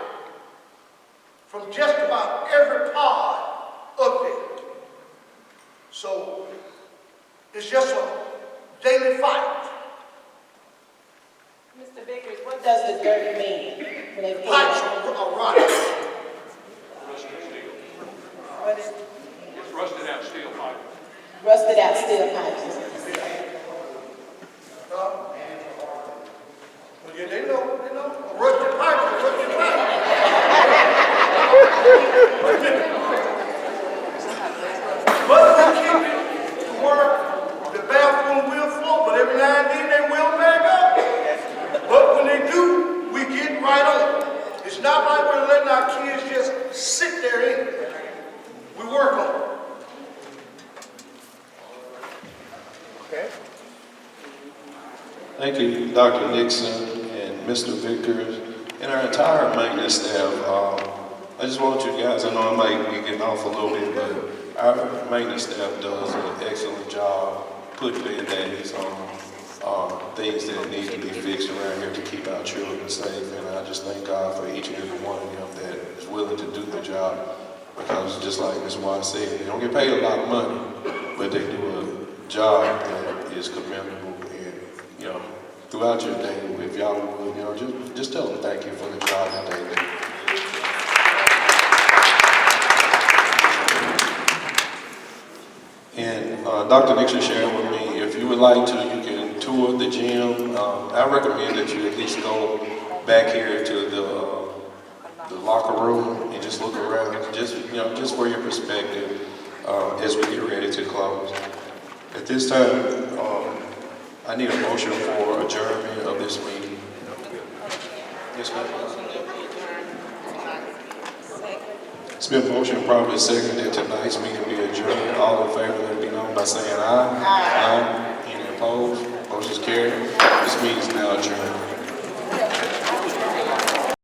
From just about every pod The pipes are rotten. Rusted steel. What is, It's rusted out steel pipe. Rusted out steel pipes. Well, yeah, they know, a rusted pipe is a rusted pipe. But we keep it to work. The bathroom will float, but every now and then they will back up. But when they do, we get right on it. It's not like we're letting our kids just sit there in it. We work on it. Okay? Thank you, Dr. Nixon and Mr. Vickers and our entire maintenance staff. I just want you guys, I know I might be getting off a little bit, but our maintenance staff does an excellent job putting band-aids on things that need to be fixed around here to keep our children safe. And I just thank God for each and every one of them that is willing to do the job. Because just like Ms. White said, they don't get paid a lot of money, but they do a job that is commendable. And, you know, throughout your day, if y'all would, you know, just tell them thank you for the job that they do. And Dr. Nixon shared with me, if you would like to, you can tour the gym. I recommend that you at least go back here to the locker room and just look around, just for your perspective as we get ready to close. At this time, I need a motion for adjournment of this meeting. Yes, ma'am. It's been motion probably seconded that tonight's meeting be adjourned. All in favor, let it be known by saying aye. Aye. Any opposed? Motion's carried. This meeting is now adjourned.